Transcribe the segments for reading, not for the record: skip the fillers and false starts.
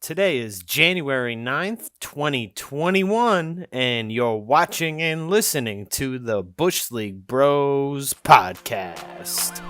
Today is January 9th, 2021, and you're watching and listening to the Bush League Bros podcast.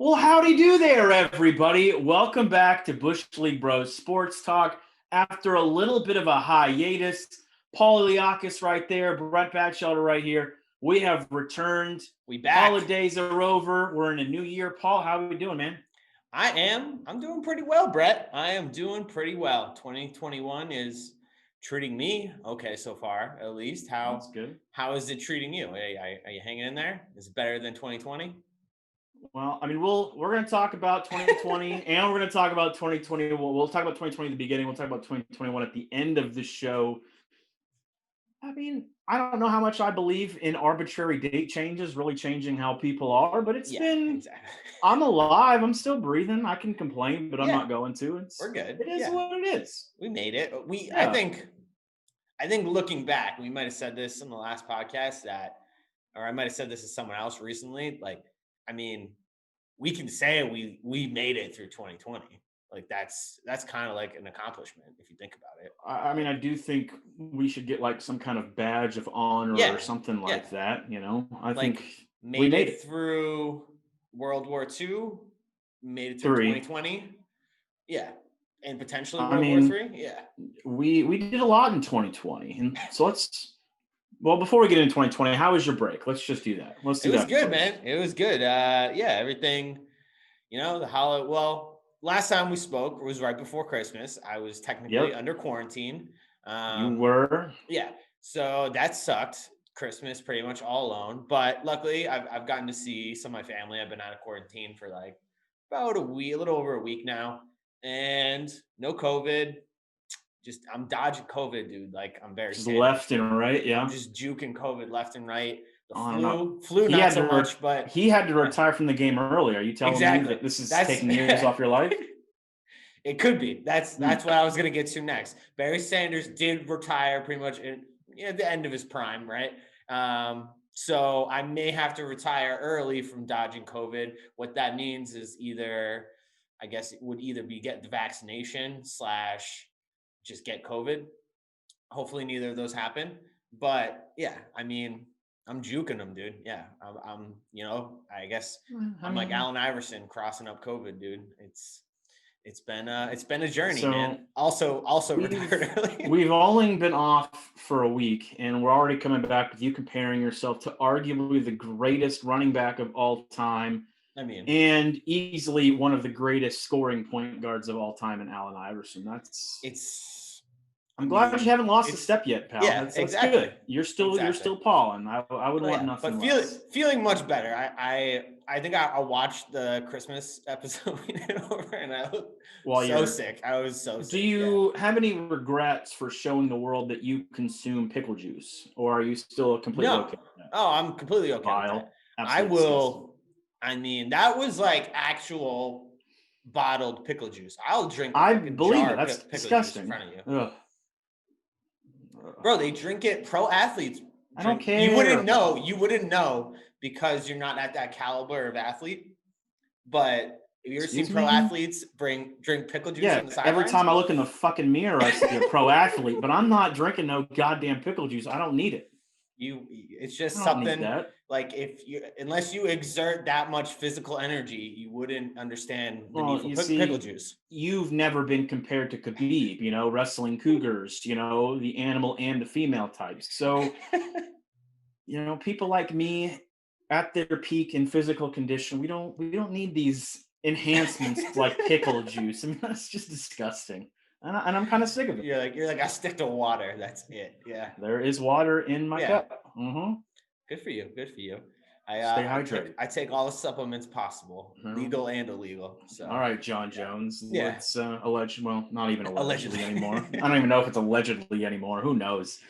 Well, howdy do there, everybody. Welcome back to Bush League Bros Sports Talk. After a little bit of a hiatus, Paul Iliakis right there, Brett Batchelder right here. We have returned. We back. Holidays are over. We're in a new year. Paul, how are we doing, man? I'm doing pretty well, Brett. I am doing pretty well. 2021 is treating me okay so far, at least. That's good. How is it treating you? Are you hanging in there? Is it better than 2020? Well, I mean, we're going to talk about 2020 and we're going to talk about 2020. We'll talk about 2020 at the beginning. We'll talk about 2021 at the end of the show. I mean, I don't know how much I believe in arbitrary date changes really changing how people are, but exactly. I'm alive. I'm still breathing. I can complain, but I'm not going to. We're good. It is what it is. We made it. I think looking back, we might have said this in the last podcast or I might have said this to someone else recently. We can say we made it through 2020. Like that's kind of like an accomplishment if you think about it. I mean, I do think we should get like some kind of badge of honor or something like that. You know, I think we made it through World War II, made it through 2020. Yeah. And potentially World War III. Yeah. We did a lot in 2020. And so before we get into 2020, how was your break? Let's just do that. It was good, man. It was good. Everything, last time we spoke was right before Christmas. I was technically under quarantine. You were? Yeah. So that sucked. Christmas pretty much all alone. But luckily, I've gotten to see some of my family. I've been out of quarantine for like about a week, a little over a week now. And no COVID. I'm dodging COVID, dude. Like I'm very just left and right. Yeah. I'm just juking COVID left and right. The flu not so much, but he had to retire from the game early. Are you telling me that this is taking years off your life? It could be. That's what I was going to get to next. Barry Sanders did retire pretty much at the end of his prime, right? So I may have to retire early from dodging COVID. What that means is it would either be get the vaccination / just get COVID. Hopefully neither of those happen. But yeah, I mean, I'm juking them, dude. Yeah, I'm like Allen Iverson crossing up COVID, dude. It's been a journey, man. Also retired early. We've only been off for a week, and we're already coming back with you comparing yourself to arguably the greatest running back of all time. And easily one of the greatest scoring point guards of all time in Allen Iverson. I'm glad you haven't lost a step yet, pal. Yeah, that's good. You're still Paul, and I would want nothing less. Feeling much better. I think I watched the Christmas episode we did over, and I was sick. I was so sick. Do you have any regrets for showing the world that you consume pickle juice, or are you still completely okay with that? Oh, I'm completely okay with that. I will. I mean, that was like actual bottled pickle juice. I'll drink. I believe it. That's disgusting. In front of you. Ugh. Bro, they drink it. Pro athletes. I don't care. You wouldn't know because you're not at that caliber of athlete. But have you ever seen pro athletes drink pickle juice on the sidelines? Every time I look in the fucking mirror, I see a pro athlete. But I'm not drinking no goddamn pickle juice. I don't need it. It's just something like unless you exert that much physical energy, you wouldn't understand the need for pickle juice. You've never been compared to Khabib, wrestling cougars, the animal and the female types. So, people like me at their peak in physical condition, we don't need these enhancements like pickle juice. I mean, that's just disgusting. And I'm kind of sick of it. You're like, I stick to water. That's it. Yeah. There is water in my cup. Mm-hmm. Good for you. Stay hydrated. I take all the supplements possible, legal and illegal. So. All right, John Jones. Yeah. Let's not even allegedly anymore. I don't even know if it's allegedly anymore. Who knows?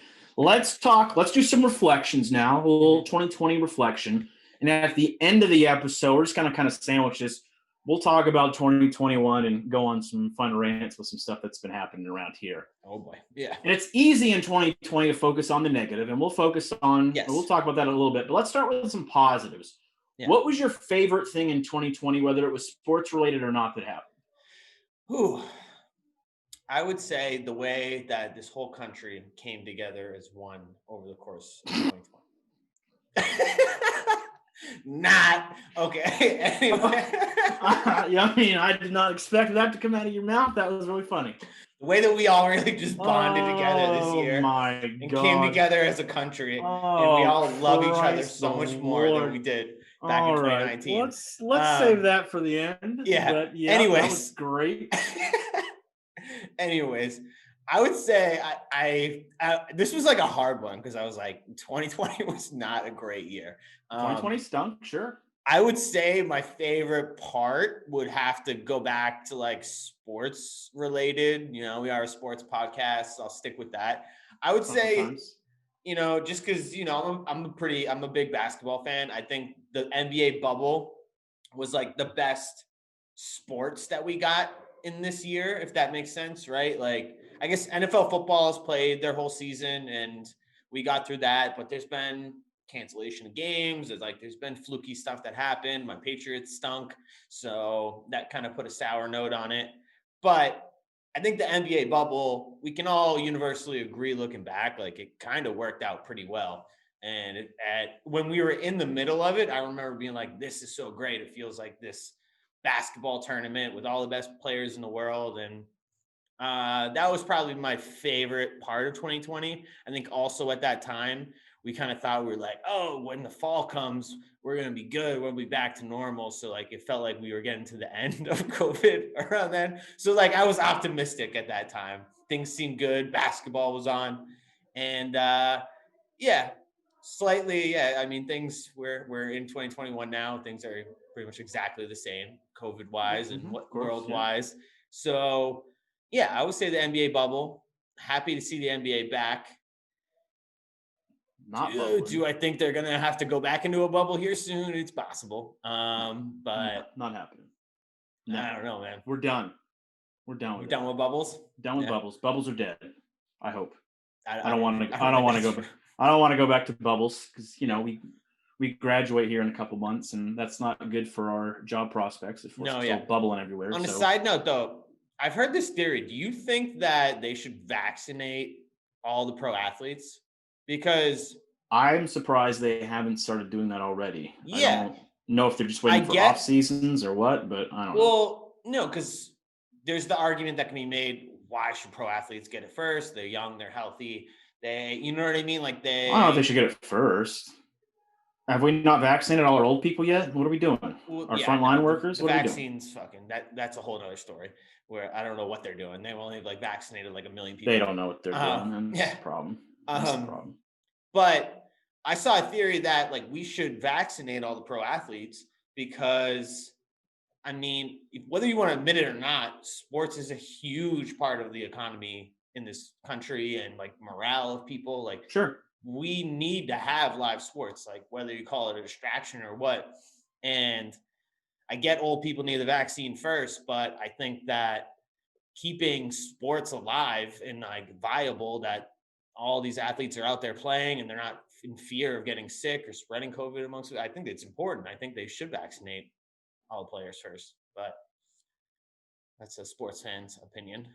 let's do some reflections now, a little 2020 reflection. And at the end of the episode, we're just going to kind of sandwich this. We'll talk about 2021 and go on some fun rants with some stuff that's been happening around here. Oh boy. Yeah. And it's easy in 2020 to focus on the negative, and we'll focus on, Yes. we'll talk about that a little bit, but let's start with some positives. Yeah. What was your favorite thing in 2020, whether it was sports related or not, that happened? Whew. I would say the way that this whole country came together as one over the course of 2020. Not okay. Anyway, I mean, I did not expect that to come out of your mouth. That was really funny. The way that we all really just bonded together this year and came together as a country, and we all love each other so much more than we did back in 2019. Right. Let's save that for the end. Yeah. But yeah, anyways, that was great. Anyways, I would say I this was like a hard one because I was like 2020 was not a great year. 2020 stunk, sure. I would say my favorite part would have to go back to like sports related. You know, we are a sports podcast, so I'll stick with that. I would say, you know, just because, you know, I'm a big basketball fan. I think the NBA bubble was like the best sports that we got in this year, if that makes sense, right? Like, I guess NFL football has played their whole season and we got through that, but there's been cancellation of games. There's been fluky stuff that happened. My Patriots stunk. So that kind of put a sour note on it. But I think the NBA bubble, we can all universally agree looking back, like it kind of worked out pretty well. And when we were in the middle of it, I remember being like, this is so great. It feels like this basketball tournament with all the best players in the world. And that was probably my favorite part of 2020. I think also at that time, we kind of thought we were like, oh, when the fall comes, we're going to be good. We'll be back to normal. So like, it felt like we were getting to the end of COVID around then. So like, I was optimistic at that time. Things seemed good. Basketball was on. And yeah, slightly. Yeah. I mean, we're in 2021 now. Things are pretty much exactly the same COVID wise and world wise. Yeah. So yeah, I would say the NBA bubble. Happy to see the NBA back. Do I think they're gonna have to go back into a bubble here soon? It's possible, but not happening. No. I don't know, man. We're done. We're done. We're done with bubbles. Done with bubbles. Bubbles are dead. I hope. I don't want to go. I don't want to go back to bubbles because, you know, we graduate here in a couple months, and that's not good for our job prospects if we're still bubbling everywhere. On a side note, though, I've heard this theory. Do you think that they should vaccinate all the pro athletes? Because I'm surprised they haven't started doing that already. Yeah. I don't know if they're just waiting for off seasons or what, but I don't know. Well, no, because there's the argument that can be made. Why should pro athletes get it first? They're young, they're healthy. You know what I mean? Like I don't know if they should get it first. Have we not vaccinated all our old people yet? What are we doing? Our frontline workers? The vaccines, that's a whole other story where I don't know what they're doing. They've only vaccinated like 1 million people. They don't know what they're doing. And that's the problem. That's the problem. But I saw a theory that like we should vaccinate all the pro athletes because, I mean, whether you want to admit it or not, sports is a huge part of the economy in this country and like morale of people. Like, sure, we need to have live sports, like whether you call it a distraction or what. And I get old people need the vaccine first, but I think that keeping sports alive and like viable, that all these athletes are out there playing and they're not in fear of getting sick or spreading COVID amongst them. I think it's important. I think they should vaccinate all the players first, but that's a sports fan's opinion.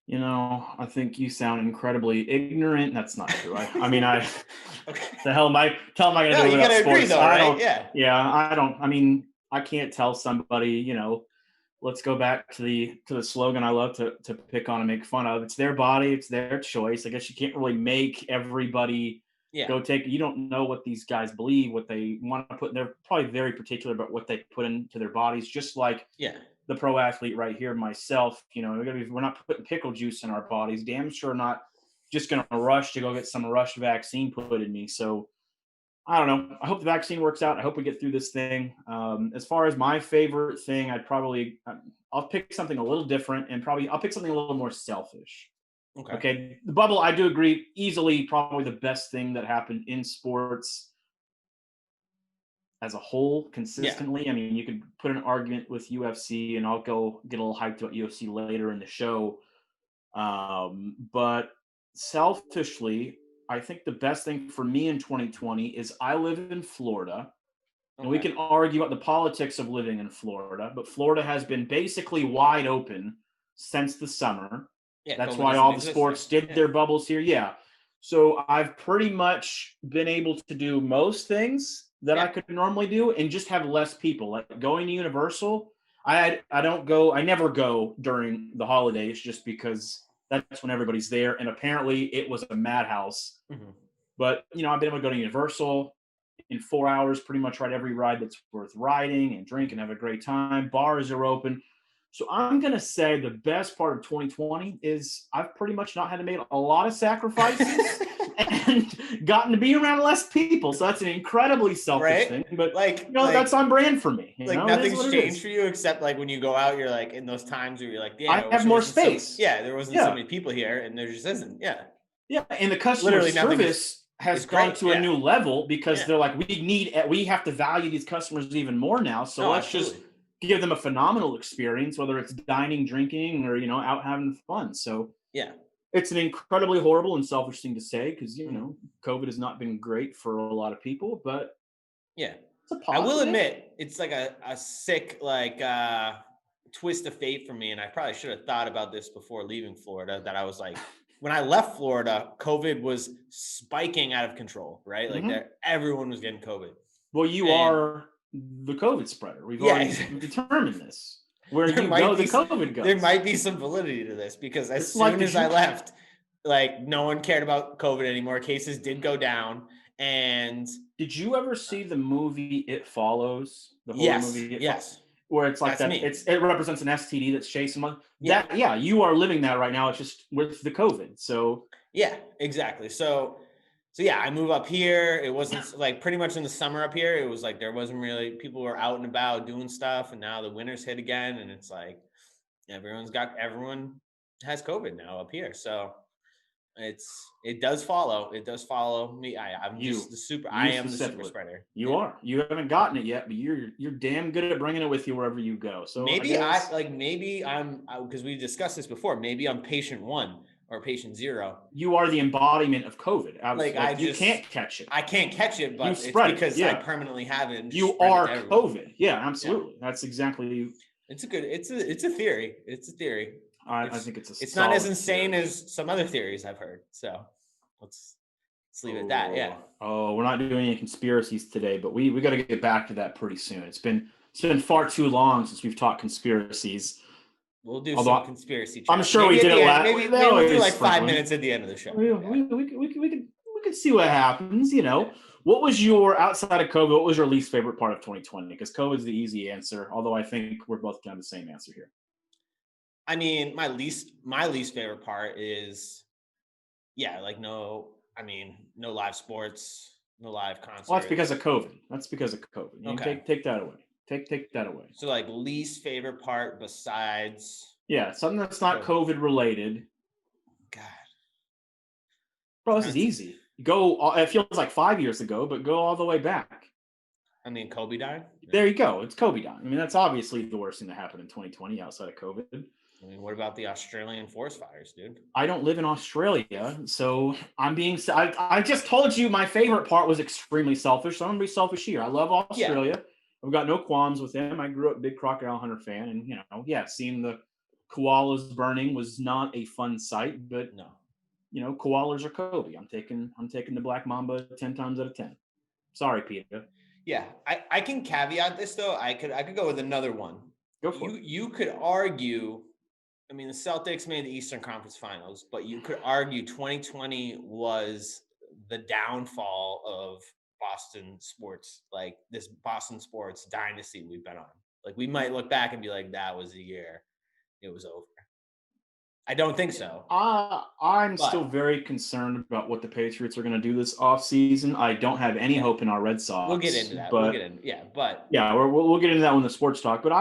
You know, I think you sound incredibly ignorant. That's not true. I mean, okay. The hell am I going to do without sports? Agree though, right? I don't. I mean, I can't tell somebody, you know, let's go back to the slogan I love to pick on and make fun of. It's their body, it's their choice. I guess you can't really make everybody go take. You don't know what these guys believe, what they want to put. They're probably very particular about what they put into their bodies. Just like the pro athlete right here, myself. You know, we're not putting pickle juice in our bodies. Damn sure not just going to rush to go get some rushed vaccine put in me. So I don't know. I hope the vaccine works out. I hope we get through this thing. As far as my favorite thing, I'll pick something a little different, and I'll pick something a little more selfish. Okay. The bubble, I do agree, easily probably the best thing that happened in sports as a whole consistently. I mean, you could put an argument with UFC, and I'll go get a little hyped about UFC later in the show. But selfishly, I think the best thing for me in 2020 is I live in Florida. And we can argue about the politics of living in Florida, but Florida has been basically wide open since the summer. Yeah, that's COVID why doesn't all the exist sports here. did their bubbles here. Yeah. So I've pretty much been able to do most things that I could normally do and just have less people. Like going to Universal, I never go during the holidays just because that's when everybody's there. And apparently it was a madhouse. But I've been able to go to Universal in 4 hours, pretty much ride every ride that's worth riding and drink and have a great time. Bars are open. So I'm going to say the best part of 2020 is I've pretty much not had to make a lot of sacrifices and gotten to be around less people. So that's an incredibly selfish thing, but that's on brand for me. Nothing's changed for you except like when you go out, you're like in those times where you're like, I have more space. There wasn't so many people here and there just isn't. Yeah. And the customer service has gone to a new level because they're like, we have to value these customers even more now. So let's just give them a phenomenal experience, whether it's dining, drinking, or, out having fun. So it's an incredibly horrible and selfish thing to say because, COVID has not been great for a lot of people, but it's a positive. I will admit it's like a sick, twist of fate for me. And I probably should have thought about this before leaving Florida, that I was like, when I left Florida, COVID was spiking out of control, right? Like everyone was getting COVID. Well, you are the COVID spreader. We've already determined this. Where you go, the COVID goes. There might be some validity to this because as soon as I left, no one cared about COVID anymore. Cases did go down. And did you ever see the movie It Follows? The horror movie? Yes. Where it's like it represents an STD that's chasing one. You are living that right now. It's just with the COVID. So exactly. So I move up here. It wasn't like pretty much in the summer up here. It was like there wasn't really, people were out and about doing stuff, and now the winter's hit again, and it's like everyone has COVID now up here. So it does follow me. I am the super spreader. You are. You haven't gotten it yet, but you're damn good at bringing it with you wherever you go. So maybe I'm because we discussed this before. Maybe I'm patient 1 or patient 0. You are the embodiment of COVID. You can't catch it. I can't catch it, but it's because I permanently have it. You are COVID. Yeah, absolutely. Yeah. That's exactly. It's a theory. It's a theory. I think it's not as insane as some other theories I've heard. So let's leave it at that. Yeah. Oh, we're not doing any conspiracies today, but we got to get back to that pretty soon. It's been far too long since we've talked conspiracies. We'll do some conspiracy chat. I'm sure we did it last. Maybe we'll do like 5 minutes at the end of the show. We could see what happens. What was your, outside of COVID, what was your least favorite part of 2020? Because COVID's the easy answer, although I think we're both going to have the same answer here. I mean, my least favorite part is, no live sports, no live concerts. Well, that's because of COVID. Okay. Take that away. Take that away. So least favorite part besides. Yeah, something that's not COVID related. God. Bro, this is easy. It feels like 5 years ago, but go all the way back. I mean, Kobe died? There you go. It's Kobe dying. I mean, that's obviously the worst thing that happened in 2020 outside of COVID. I mean, what about the Australian forest fires, dude? I don't live in Australia, so I just told you my favorite part was extremely selfish, so I'm going to be selfish here. I love Australia. Yeah. I've got no qualms with them. I grew up a big crocodile hunter fan, and, seeing the koalas burning was not a fun sight, but, koalas are Kobe. I'm taking the black mamba 10 times out of 10. Sorry, Peter. Yeah, I can caveat this, though. I could go with another one. Go for it. You could argue, I mean, the Celtics made the Eastern Conference Finals, but you could argue 2020 was the downfall of Boston sports, like this Boston sports dynasty we've been on. Like, we might look back and be like, that was the year it was over. I don't think so. I'm still very concerned about what the Patriots are going to do this offseason. I don't have any hope in our Red Sox. We'll get into that. We'll get into that when the sports talk. But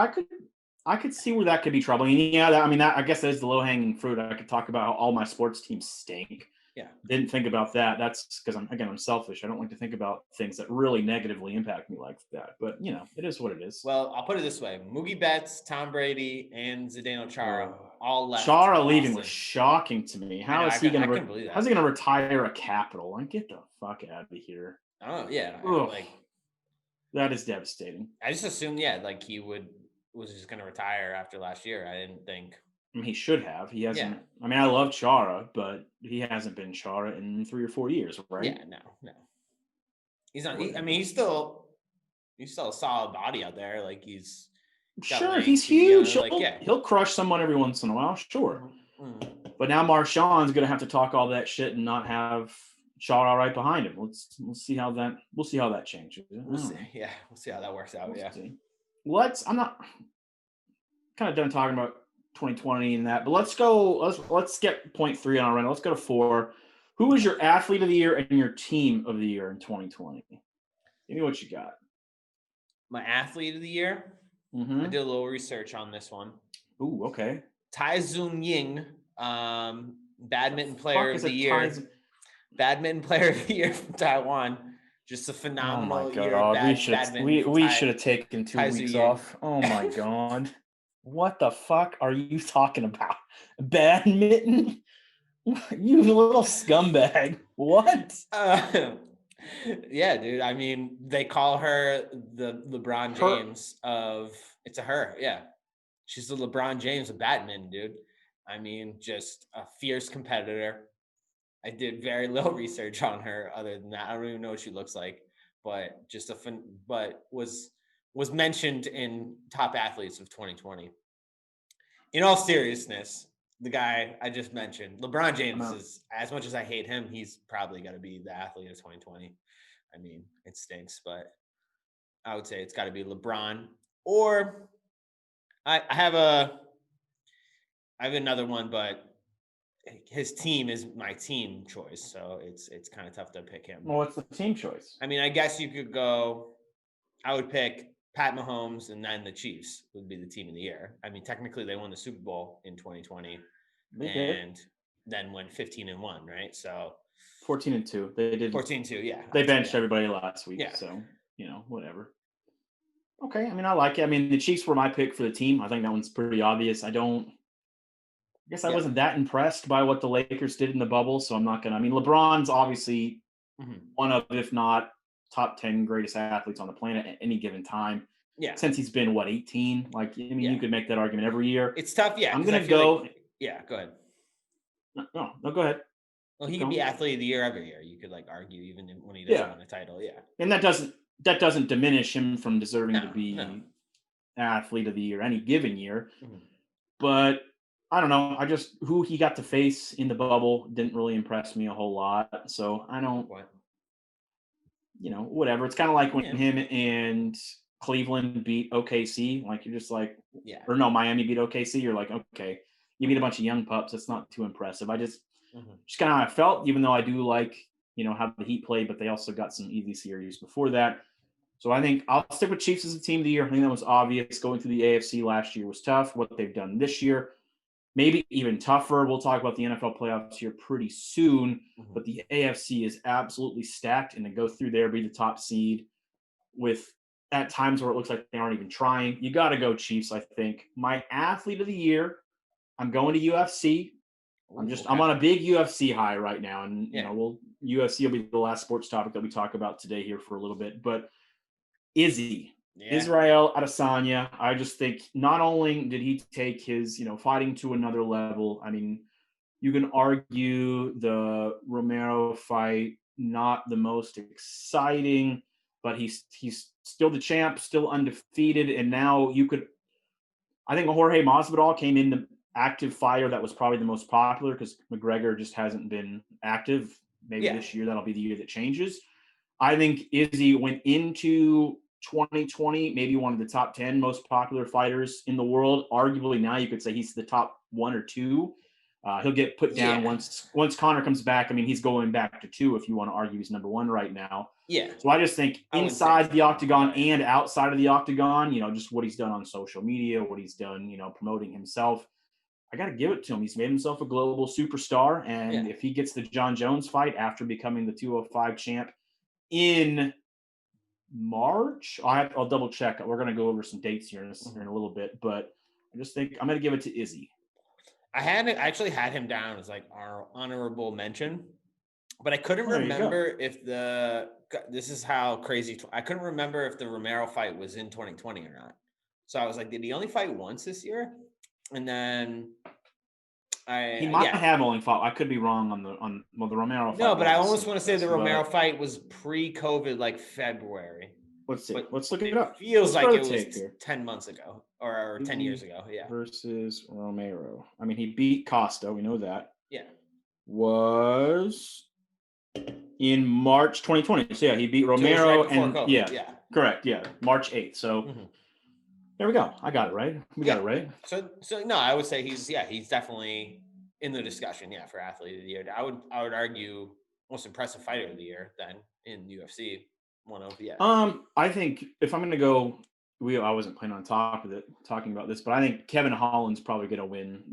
I could see where that could be troubling. And yeah, I guess that is the low-hanging fruit. I could talk about how all my sports teams stink. Yeah. Didn't think about that. That's because I'm selfish. I don't like to think about things that really negatively impact me like that. But it is what it is. Well, I'll put it this way: Mookie Betts, Tom Brady, and Zdeno Chara all left. Chara leaving Boston. was shocking to me. How is he going to retire a Capital? Like, get the fuck out of here. Oh yeah, that is devastating. I just assumed, like he was just going to retire after last year. I didn't think. I mean, he should have. He hasn't. Yeah. I mean, I love Chara, but he hasn't been Chara in 3 or 4 years, right? Yeah, no. He's not. He's still a solid body out there. Like he's sure, he's huge. He'll crush someone every once in a while, sure. Mm-hmm. But now Marshawn's going to have to talk all that shit and not have Chara right behind him. We'll see how that changes. We'll see. Yeah, we'll see how that works out. I'm not kind of done talking about 2020 and that, but let's get point 3 on our run. Let's go to 4. Who is your athlete of the year and your team of the year in 2020? Give me what you got. My athlete of the year. Mm-hmm. I did a little research on this one. Ooh, okay. Tai Zoon Ying, badminton player of the year. Badminton player of the year from Taiwan. Just a phenomenal year. We should have taken 2 weeks off. Oh my god. What the fuck are you talking about? Badminton? You little scumbag. What? Yeah, dude. I mean, they call her the LeBron James it's a her. Yeah. She's the LeBron James of badminton, dude. I mean, just a fierce competitor. I did very little research on her other than that. I don't even know what she looks like, but just was mentioned in top athletes of 2020. In all seriousness, the guy I just mentioned, LeBron James, is, as much as I hate him, he's probably going to be the athlete of 2020. I mean, it stinks, but I would say it's got to be LeBron. Or I have another one, but his team is my team choice, so it's kind of tough to pick him. Well, what's the team choice? I mean, I guess you could go. I would pick Pat Mahomes, and then the Chiefs would be the team of the year. I mean, technically, they won the Super Bowl in 2020, and then went 15-1, right? So 14-2. They did 14-2. Yeah, they benched everybody last week. Yeah. So whatever. Okay, I mean, I like it. I mean, the Chiefs were my pick for the team. I think that one's pretty obvious. I guess I wasn't that impressed by what the Lakers did in the bubble, so I'm not going to. I mean, LeBron's obviously one of, if not top 10 greatest athletes on the planet at any given time. Yeah. Since he's been, 18? Like, I mean, you could make that argument every year. It's tough, yeah. I'm going to go. Go ahead. No, go ahead. Well, he could be athlete of the year every year. You could, argue even when he doesn't win a title, yeah. And that doesn't diminish him from deserving to be athlete of the year any given year. Mm-hmm. But I don't know. Who he got to face in the bubble didn't really impress me a whole lot. So I don't, whatever. It's kind of like when him and Cleveland beat OKC. Like, you're just like, or no, Miami beat OKC. You're like, okay, you beat a bunch of young pups. That's not too impressive. I just kind of felt, even though I do like, how the Heat played, but they also got some easy series before that. So I think I'll stick with Chiefs as a team of the year. I think that was obvious. Going through the AFC last year was tough. What they've done this year, maybe even tougher. We'll talk about the NFL playoffs here pretty soon, but the AFC is absolutely stacked, and to go through there, be the top seed with at times where it looks like they aren't even trying. You got to go Chiefs, I think. My athlete of the year, I'm going to UFC. I'm on a big UFC high right now, and UFC will be the last sports topic that we talk about today here for a little bit, but Israel Adesanya, I just think not only did he take his, fighting to another level. I mean, you can argue the Romero fight not the most exciting, but he's still the champ, still undefeated, and now I think Jorge Masvidal came in the active fighter that was probably the most popular because McGregor just hasn't been active. Maybe this year that'll be the year that changes. I think Izzy went into 2020, maybe one of the top 10 most popular fighters in the world. Arguably now you could say he's the top 1 or 2. He'll get put down once Conor comes back. I mean, he's going back to 2 if you want to argue he's number 1 right now. Yeah. So I just think inside the octagon and outside of the octagon, just what he's done on social media, what he's done, promoting himself. I got to give it to him. He's made himself a global superstar. And if he gets the John Jones fight after becoming the 205 champ in March, I'll double check. We're going to go over some dates here in a little bit, but I just think I'm going to give it to Izzy. I actually had him down as like our honorable mention, but I couldn't remember if this is how crazy. I couldn't remember if the Romero fight was in 2020 or not. So I was like, did he only fight once this year? And then he might have only fought. I could be wrong on the Romero fight. No, but I almost want to say the Romero fight was pre-COVID, like February. Let's see. Let's look it up. Feels like it was 10 months ago or 10 years ago. Yeah. Versus Romero. I mean, he beat Costa. We know that. Yeah. Was in March 2020. So yeah, he beat Romero COVID, yeah, correct. Yeah, March 8th. So there we go. I got it right. We got it right. So no, I would say he's definitely in the discussion. Yeah, for athlete of the year. I would argue most impressive fighter of the year then in UFC. I think if I'm going to go, I wasn't planning on talking about this, but I think Kevin Holland's probably going to win.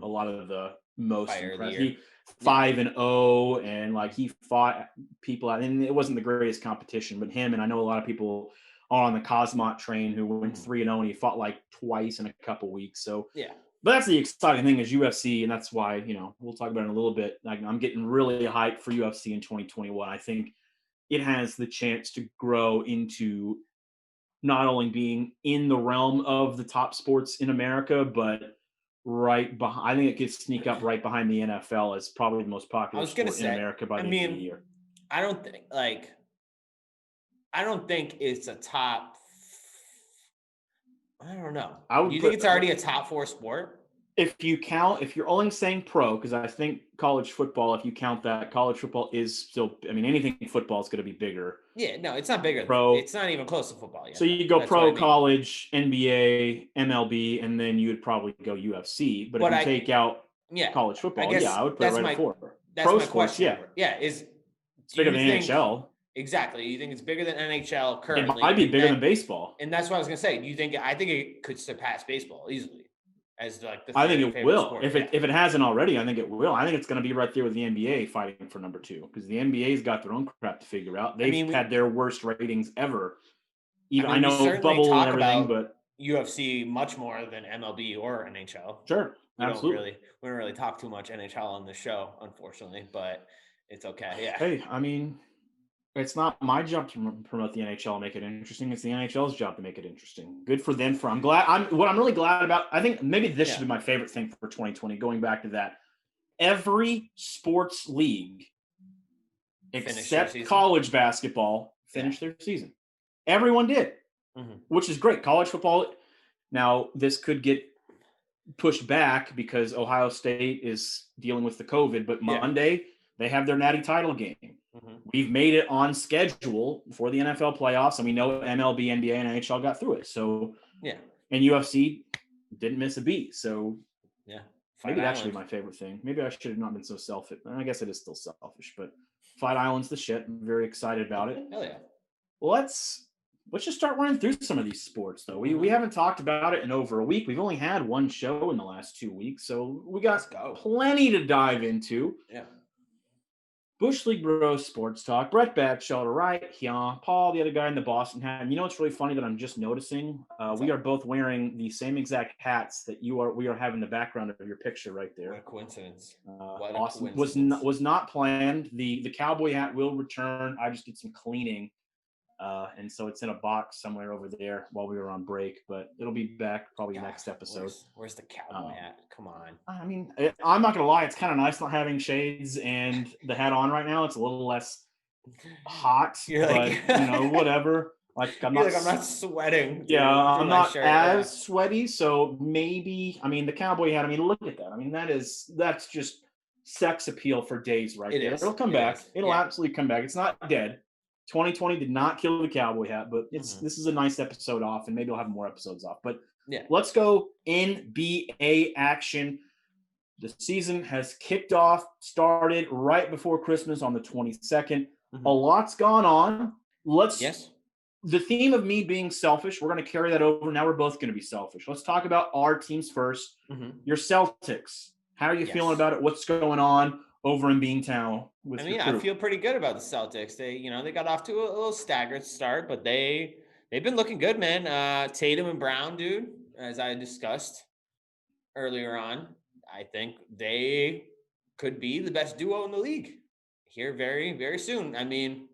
A lot of the most impressive. 5-0, and like he fought people. I mean, it wasn't the greatest competition, but him and I know a lot of people are on the Cosmot train who went 3-0, and he fought like twice in a couple weeks. So yeah. But that's the exciting thing is UFC, and that's why we'll talk about it in a little bit. Like, I'm getting really hyped for UFC in 2021. I think it has the chance to grow into not only being in the realm of the top sports in America, but right behind. I think it could sneak up right behind the NFL as probably the most popular sport in America by the end of the year. I don't think it's a top. I don't know. Do you think it's already a top 4 sport? If you're only saying pro, because I think college football, if you count that, college football is still, I mean, anything football is going to be bigger. Yeah, no, it's not bigger. Pro. It's not even close to football yet. So you go pro, college, NBA, MLB, and then you would probably go UFC. But if you take out college football, I would put it right at 4. That's pro my sports, question. Yeah, it's bigger than NHL. Exactly. You think it's bigger than NHL currently? It might be bigger than baseball. And that's what I was going to say. Do you think? I think it could surpass baseball easily. As like I think it will. Sport. If it hasn't already, I think it will. I think it's going to be right there with the NBA fighting for number 2 because the NBA's got their own crap to figure out. They've had their worst ratings ever. Even I know bubble and everything, but UFC much more than MLB or NHL. Sure, absolutely. We don't really talk too much NHL on the show, unfortunately, but it's okay. Yeah. Hey, I mean, it's not my job to promote the NHL and make it interesting. It's the NHL's job to make it interesting. Good for them. What I'm really glad about, I think maybe this should be my favorite thing for 2020, going back to that. Every sports league, except college basketball, finished their season. Everyone did, which is great. College football, now this could get pushed back because Ohio State is dealing with the COVID, but Monday they have their Natty title game. We've made it on schedule for the NFL playoffs, and we know MLB, NBA, and NHL got through it. So, and UFC didn't miss a beat. So, maybe that should be my favorite thing. Maybe I should have not been so selfish. I guess it is still selfish, but Fight Island's the shit. I'm very excited about it. Hell yeah. Well, let's just start running through some of these sports, though. We haven't talked about it in over a week. We've only had one show in the last 2 weeks, so we got plenty to dive into. Yeah. Bush League Bros Sports Talk. Brett Batchelder, right? Hyun, Paul, the other guy in the Boston hat. And you know what's really funny that I'm just noticing? We are both wearing the same exact hats that we are having the background of your picture right there. What a coincidence. Awesome. Was not planned. The cowboy hat will return. I just did some cleaning. And so it's in a box somewhere over there while we were on break, but it'll be back probably next episode. Where's the cowboy hat? Come on. I mean, I'm not gonna lie, it's kind of nice not having shades and the hat on right now. It's a little less hot, but whatever. Like I'm not sweating. Yeah, I'm not as sweaty, so maybe. I mean, the cowboy hat. I mean, look at that. I mean, that's just sex appeal for days right there. It'll come back. It'll absolutely come back. It's not dead. 2020 did not kill the cowboy hat, but this is a nice episode off, and maybe I'll have more episodes off. But let's go NBA action. The season has kicked off, started right before Christmas on the 22nd. A lot's gone on. The theme of me being selfish, we're going to carry that over. Now we're both going to be selfish. Let's talk about our teams first. Your Celtics. How are you feeling about it? What's going on over in Beantown with your crew? I feel pretty good about the Celtics. They got off to a little staggered start, but they've been looking good, man. Tatum and Brown, dude, as I discussed earlier on, I think they could be the best duo in the league here very, very soon. I mean,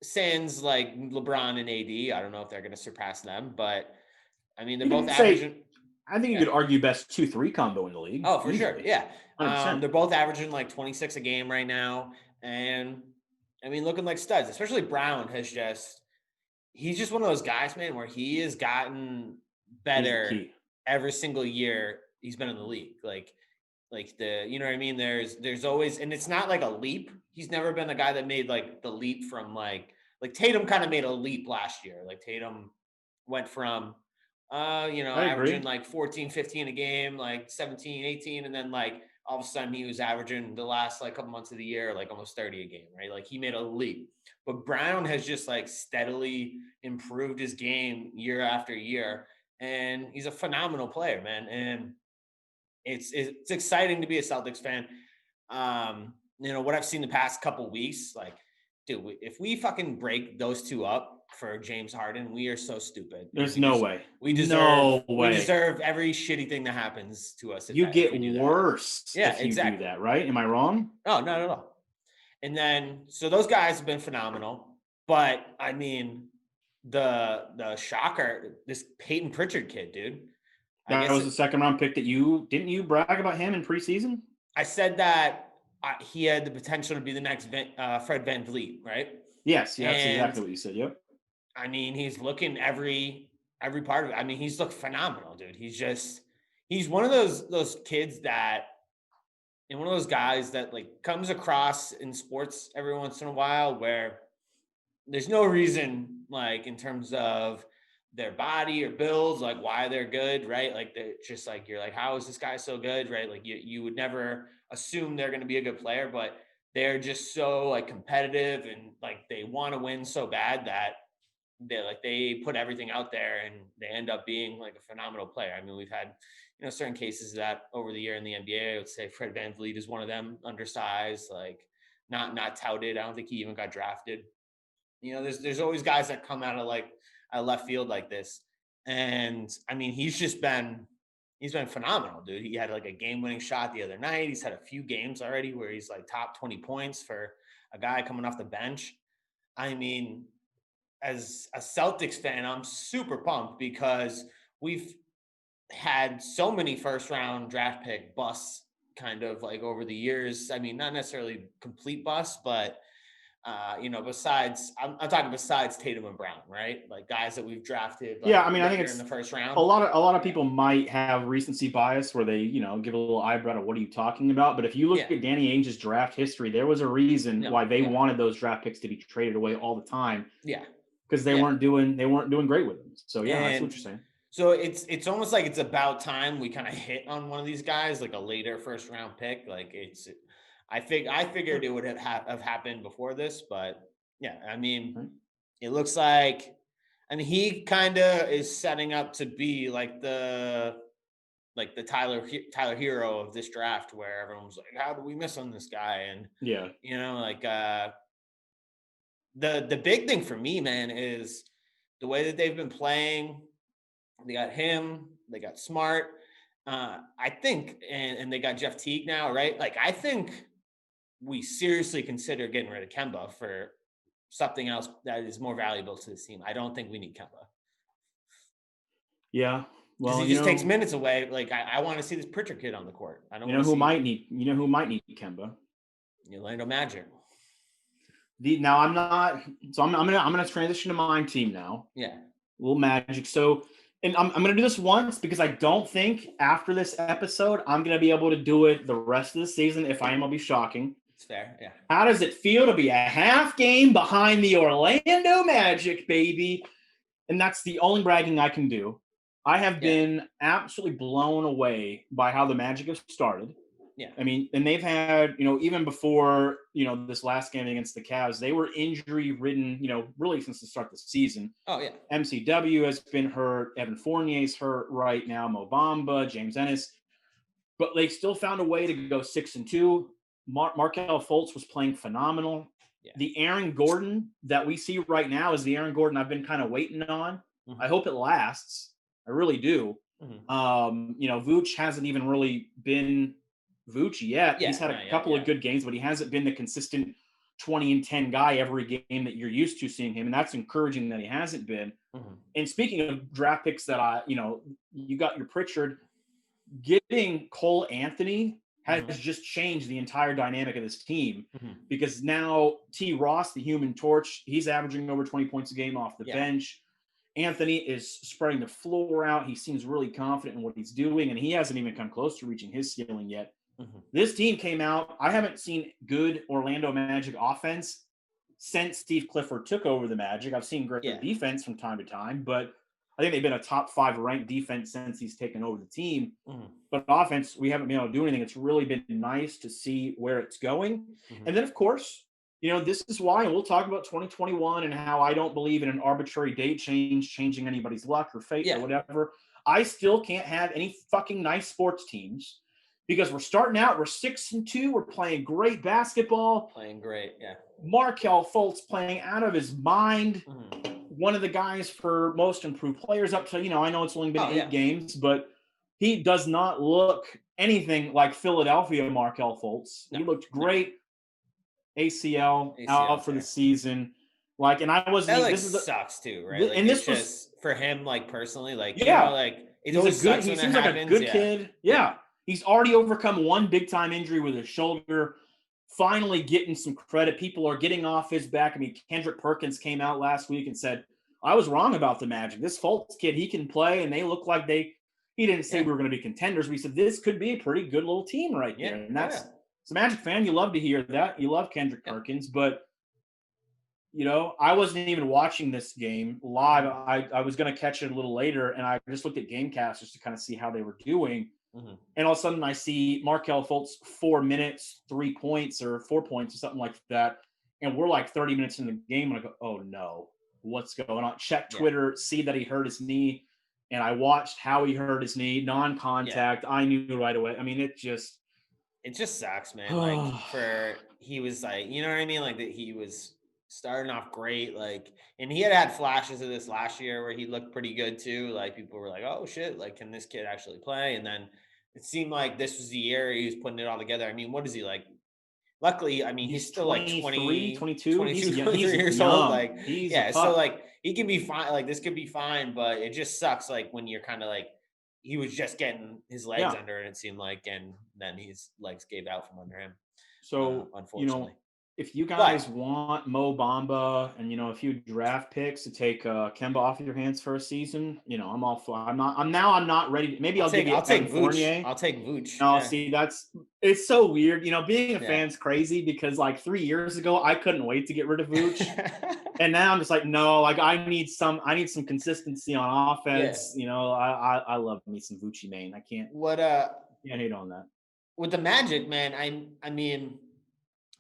sans like LeBron and AD, I don't know if they're going to surpass them, but I mean, they're both averaging. I think you could argue best 2-3 combo in the league. Oh, for easily. sure. Yeah. They're both averaging like 26 a game right now. And I mean, looking like studs, especially Brown he's just one of those guys, man, where he has gotten better every single year he's been in the league. Like you know what I mean? There's always, and it's not like a leap. He's never been a guy that made like the leap from like Tatum kind of made a leap last year. Like Tatum went from, averaging like 14, 15 a game, like 17, 18. And then like all of a sudden he was averaging the last like couple months of the year, like almost 30 a game, right? Like he made a leap. But Brown has just like steadily improved his game year after year. And he's a phenomenal player, man. And it's exciting to be a Celtics fan. What I've seen the past couple weeks, like, dude, if we fucking break those two up for James Harden, we are so stupid. There's no way. We deserve every shitty thing that happens to us. You get worse if you do that, right? Am I wrong? Oh, not at all. And then, so those guys have been phenomenal. But, I mean, the shocker, this Peyton Pritchard kid, dude. That was the second-round pick that didn't you brag about him in preseason? I said that he had the potential to be the next Fred VanVleet, right? Yes, that's exactly what you said. Yep. I mean, he's looking every part of it. I mean, he's looked phenomenal, dude. He's one of those kids that, and one of those guys that like comes across in sports every once in a while where there's no reason, like in terms of their body or builds, like why they're good, right? Like they're just like, you're like, how is this guy so good, right? Like you would never assume they're going to be a good player, but they're just so like competitive and like they want to win so bad that they put everything out there and they end up being like a phenomenal player. I mean, we've had, certain cases of that over the year in the NBA. I would say Fred VanVleet is one of them, undersized, like not touted. I don't think he even got drafted. There's always guys that come out of like a left field like this. And I mean, he's been phenomenal, dude. He had like a game-winning shot the other night. He's had a few games already where he's like top 20 points for a guy coming off the bench. I mean, as a Celtics fan, I'm super pumped because we've had so many first-round draft pick busts kind of like over the years. I mean, not necessarily complete busts, but besides Tatum and Brown, right? Like guys that we've drafted. Like, yeah, I mean, I think it's in the first round. A lot of people might have recency bias where they, give a little eyebrow to what are you talking about? But if you look at Danny Ainge's draft history, there was a reason why they wanted those draft picks to be traded away all the time. Yeah, because they weren't doing great with them. So that's what you're saying. So it's almost like it's about time we kind of hit on one of these guys, like a later first round pick. Like I figured it would have happened before this, but yeah, I mean, it looks like, and he kind of is setting up to be like the Tyler Hero of this draft, where everyone's like, how do we miss on this guy? And the big thing for me, man, is the way that they've been playing. They got him, they got Smart. I think, and they got Jeff Teague now, right? Like, I think we seriously consider getting rid of Kemba for something else that is more valuable to this team. I don't think we need Kemba. Yeah. Well, he just takes minutes away. Like, I want to see this Pritchard kid on the court. I don't who might need Kemba? Orlando Magic. Now I'm gonna transition to my team now. Yeah. Little Magic. So, and I'm gonna do this once because I don't think after this episode I'm gonna be able to do it the rest of the season. If I am, I'll be shocking. It's fair. Yeah. How does it feel to be a half game behind the Orlando Magic, baby? And that's the only bragging I can do. I have been absolutely blown away by how the Magic have started. Yeah. I mean, and they've had, even before, this last game against the Cavs, they were injury ridden, really since the start of the season. Oh, yeah. MCW has been hurt. Evan Fournier's hurt right now. Mo Bamba, James Ennis. But they still found a way to go 6-2. Markelle Fultz was playing phenomenal. Yeah. The Aaron Gordon that we see right now is the Aaron Gordon I've been kind of waiting on. Mm-hmm. I hope it lasts. I really do. Mm-hmm. Vooch hasn't even really been Vooch yet. Yeah, he's had a couple of good games, but he hasn't been the consistent 20-10 guy every game that you're used to seeing him. And that's encouraging that he hasn't been. Mm-hmm. And speaking of draft picks that you got your Pritchard, getting Cole Anthony has just changed the entire dynamic of this team because now T. Ross, the Human Torch, he's averaging over 20 points a game off the bench. Anthony is spreading the floor out. He seems really confident in what he's doing, and he hasn't even come close to reaching his ceiling yet. This team came out. I haven't seen good Orlando Magic offense since Steve Clifford took over the Magic. I've seen great defense from time to time, but I think they've been a top 5 ranked defense since he's taken over the team. But offense, we haven't been able to do anything. It's really been nice to see where it's going. And then, of course, this is why, and we'll talk about 2021 and how I don't believe in an arbitrary date changing anybody's luck or fate or whatever. I still can't have any fucking nice sports teams because we're starting out, we're 6-2, we're playing great basketball. Playing great, yeah. Markelle Fultz playing out of his mind. One of the guys for most improved players up to, I know it's only been 8 games, but he does not look anything like Philadelphia Markelle Fultz. No. He looked great. ACL out for the season. And I wasn't. That this sucks too, right? And this was just for him, personally, he's a good. He seems like a good kid. Yeah, he's already overcome one big time injury with his shoulder. Finally getting some credit. People are getting off his back. I mean, Kendrick Perkins came out last week and said, I was wrong about the Magic. This Fultz kid, he can play, and they look like he didn't say we were going to be contenders. We said, this could be a pretty good little team right there. And that's, as a Magic fan, you love to hear that. You love Kendrick Perkins, but, I wasn't even watching this game live. I was going to catch it a little later, and I just looked at Gamecast just to kind of see how they were doing. And all of a sudden I see Markelle Fultz 4 minutes, 3 points or 4 points or something like that. And we're 30 minutes in the game. And I go, oh no, what's going on? Check Twitter, see that he hurt his knee. And I watched how he hurt his knee, non-contact. I knew right away. I mean, it just sucks, man. He was you know what I mean? That he was starting off great. And he had flashes of this last year where he looked pretty good too. People were like, oh shit, can this kid actually play? And then it seemed like this was the year he was putting it all together. I mean, what is he like? Luckily, I mean, he's still 23, 22, 23 years old. So he can be fine. This could be fine, but it just sucks. When you're kind of he was just getting his legs under it seemed and then his legs gave out from under him. So, unfortunately. If you guys want Mo Bamba and a few draft picks to take Kemba off your hands for a season, I'm all for. I'm not ready. Maybe I'll take Vooch. I'll take Vooch. No, see, it's so weird. Being a fan's crazy because 3 years ago I couldn't wait to get rid of Vooch, and now I'm just no, I need some consistency on offense. I love me some Voochie main. I can't. Can't hate on that. With the Magic, man, I mean.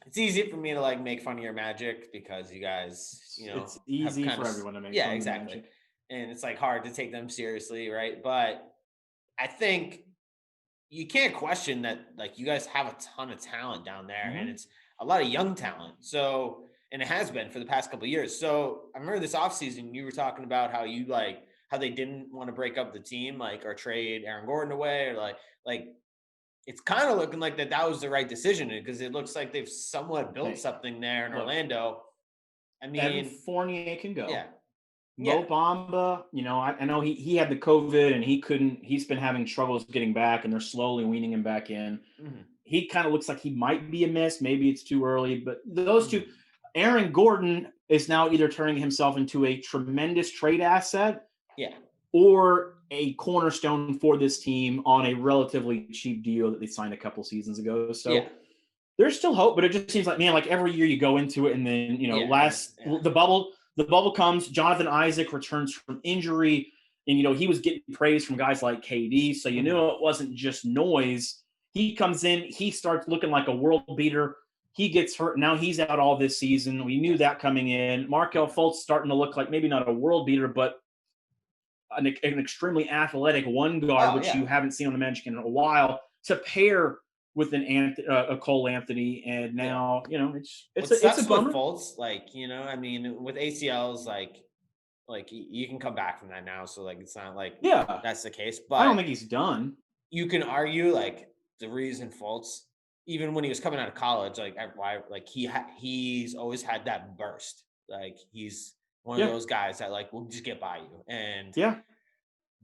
It's easy for me to make fun of your Magic because you guys, it's easy for everyone to make fun of Magic. And it's hard to take them seriously, right? But I think you can't question that you guys have a ton of talent down there and it's a lot of young talent. So, and it has been for the past couple of years. So I remember this offseason you were talking about how you how they didn't want to break up the team or trade Aaron Gordon away or it's kind of looking like that was the right decision because it looks like they've somewhat built something there in Orlando. I mean, Evan Fournier can go. Yeah. Mo Bamba, I know he had the COVID and he's been having troubles getting back and they're slowly weaning him back in. He kind of looks like he might be a miss. Maybe it's too early, but those two, Aaron Gordon is now either turning himself into a tremendous trade asset. Yeah. Or a cornerstone for this team on a relatively cheap deal that they signed a couple seasons ago. So there's still hope, but it just seems every year you go into it and then, the bubble comes, Jonathan Isaac returns from injury. And, he was getting praise from guys like KD. So you knew it wasn't just noise. He comes in, he starts looking like a world beater. He gets hurt. Now he's out all this season. We knew that coming in. Markelle Fultz starting to look like maybe not a world beater, but an extremely athletic one guard, which you haven't seen on the Magic in a while, to pair with a Cole Anthony. And now, it's a bummer. With Fultz, with ACLs, you can come back from that now. So it's not like that's the case. But I don't think he's done. You can argue the reason Fultz, even when he was coming out of college, he's always had that burst. He's one of those guys that will just get by you, and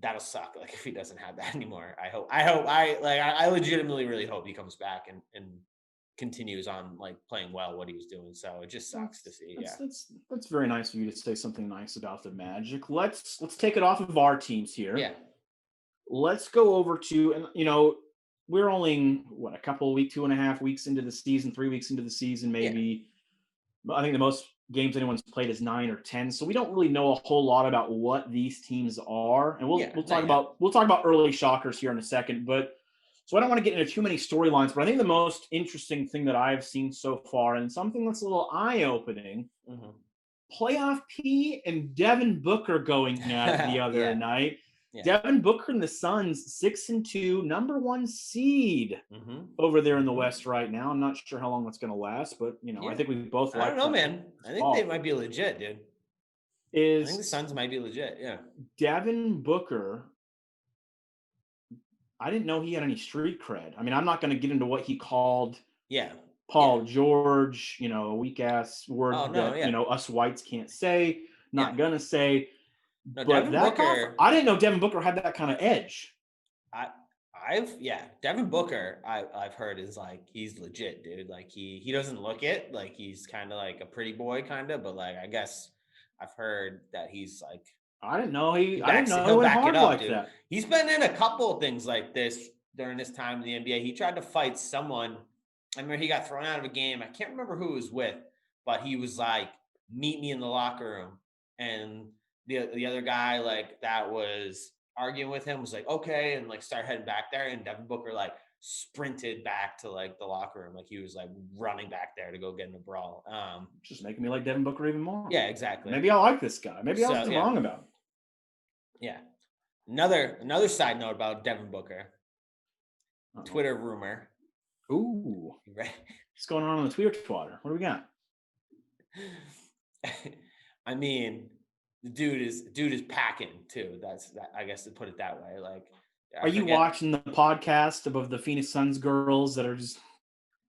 that'll suck. If he doesn't have that anymore. I legitimately really hope he comes back and continues on playing well what he was doing. So it just sucks to see. That's very nice of you to say something nice about the Magic. Let's take it off of our teams here. Yeah. Let's go over to, and we're only a couple of weeks, 2.5 weeks into the season, 3 weeks into the season, maybe. Yeah. I think the most games anyone's played is 9 or 10. So we don't really know a whole lot about what these teams are. And we'll talk about early shockers here in a second, but so I don't want to get into too many storylines, but I think the most interesting thing that I've seen so far, and something that's a little eye-opening, Playoff P and Devin Booker going at it the other night. Yeah. Devin Booker and the Suns, 6-2, number 1 seed over there in the West right now. I'm not sure how long that's going to last, but I think we both like. I don't know, man. I think they might be legit, dude. I think the Suns might be legit. Yeah. Devin Booker. I didn't know he had any street cred. I mean, I'm not going to get into what he called. Paul George. A weak ass word that us whites can't say. Not gonna say. No, but I didn't know Devin Booker had that kind of edge. Devin Booker, I've heard is he's legit, dude. He doesn't look it. He's kind of a pretty boy, kind of, but I guess I've heard that he's I didn't know he went back hard it up, dude. That. He's been in a couple of things like this during his time in the NBA. He tried to fight someone. I remember he got thrown out of a game. I can't remember who he was with, but he was meet me in the locker room, and the other guy that was arguing with him was okay, and start heading back there, and Devin Booker sprinted back to the locker room, he was running back there to go get in a brawl. Just making me like Devin Booker even more. Yeah, exactly. Maybe I like this guy. Maybe I was wrong about him. Yeah. Another side note about Devin Booker. Twitter rumor. Ooh. Right. What's going on the Twitter twatter? What do we got? I mean, the dude is packing too. That's that, I guess, to put it that way. Are you watching the podcast about the Phoenix Suns girls that are just?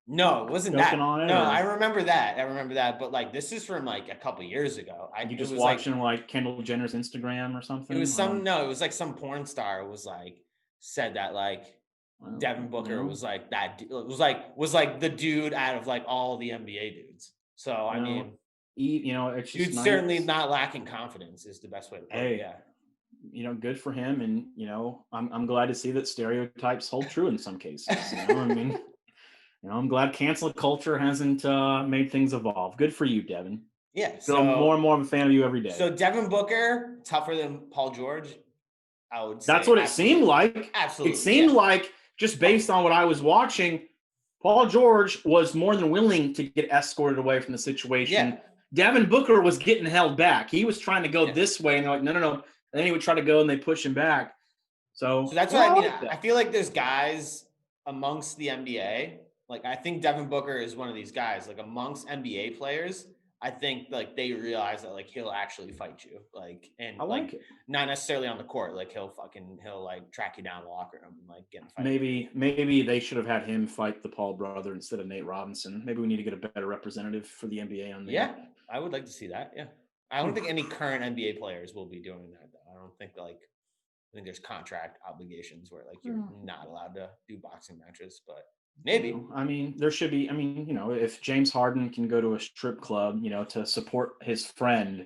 No, it wasn't that. On it, no, I remember that. But this is from a couple years ago. You just watching Kendall Jenner's Instagram or something? It was it was some porn star was said that Devin Booker was that. It was the dude out of all the NBA dudes. So I mean, it's just dude's certainly not lacking confidence is the best way to put it. Yeah. Good for him, and I'm glad to see that stereotypes hold true in some cases. I mean, I'm glad cancel culture hasn't made things evolve. Good for you, Devin. Yeah, so more and more of a fan of you every day. So Devin Booker tougher than Paul George, I would say. That's what it seemed like. Absolutely, it seemed like just based on what I was watching, Paul George was more than willing to get escorted away from the situation. Yeah. Devin Booker was getting held back. He was trying to go this way, and they're like, no. And then he would try to go, and they push him back. So that's what I mean. I feel like there's guys amongst the NBA. I think Devin Booker is one of these guys. Amongst NBA players, I think they realize that he'll actually fight you. And I like it. Not necessarily on the court. He'll track you down the locker room and get in a fight. Maybe they should have had him fight the Paul brother instead of Nate Robinson. Maybe we need to get a better representative for the NBA on there. Yeah, I would like to see that. Yeah. I don't think any current NBA players will be doing that, though. I don't think I think there's contract obligations where you're not allowed to do boxing matches, but maybe. I mean, there should be. I mean, if James Harden can go to a strip club, to support his friend,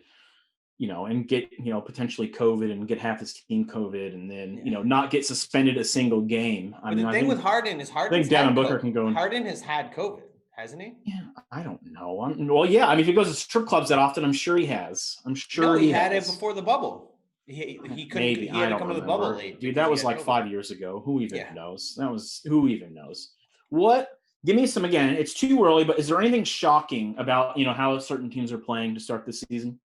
and get potentially COVID and get half his team COVID, and then not get suspended a single game. But the thing with Harden is I think Devin Booker can go. Harden has had COVID. Hasn't he? Yeah, I don't know. Well, yeah. I mean, if he goes to strip clubs that often, I'm sure he has. I'm sure he had it before the bubble. He couldn't. Maybe. He had I to don't come to the remember. bubble late. Dude, because that he was had like COVID. 5 years ago. Who even Yeah. knows? Who even knows? What? Give me some again. It's too early, but is there anything shocking about how certain teams are playing to start this season?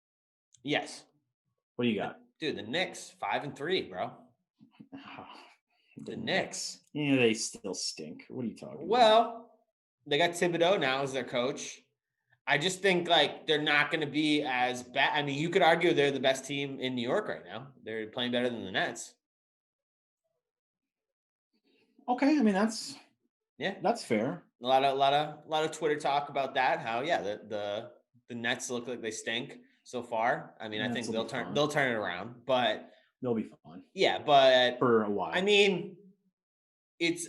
Yes. What do you got? Dude, the Knicks 5-3, bro. The Knicks. Yeah, they still stink. What are you talking about? Well, they got Thibodeau now as their coach. I just think like they're not going to be as bad. I mean, you could argue they're the best team in New York right now. They're playing better than the Nets. Okay, I mean that's fair. A lot of Twitter talk about that. How the Nets look like they stink so far. I mean, I think they'll turn it around, but they'll be fine. Yeah, but for a while. I mean, it's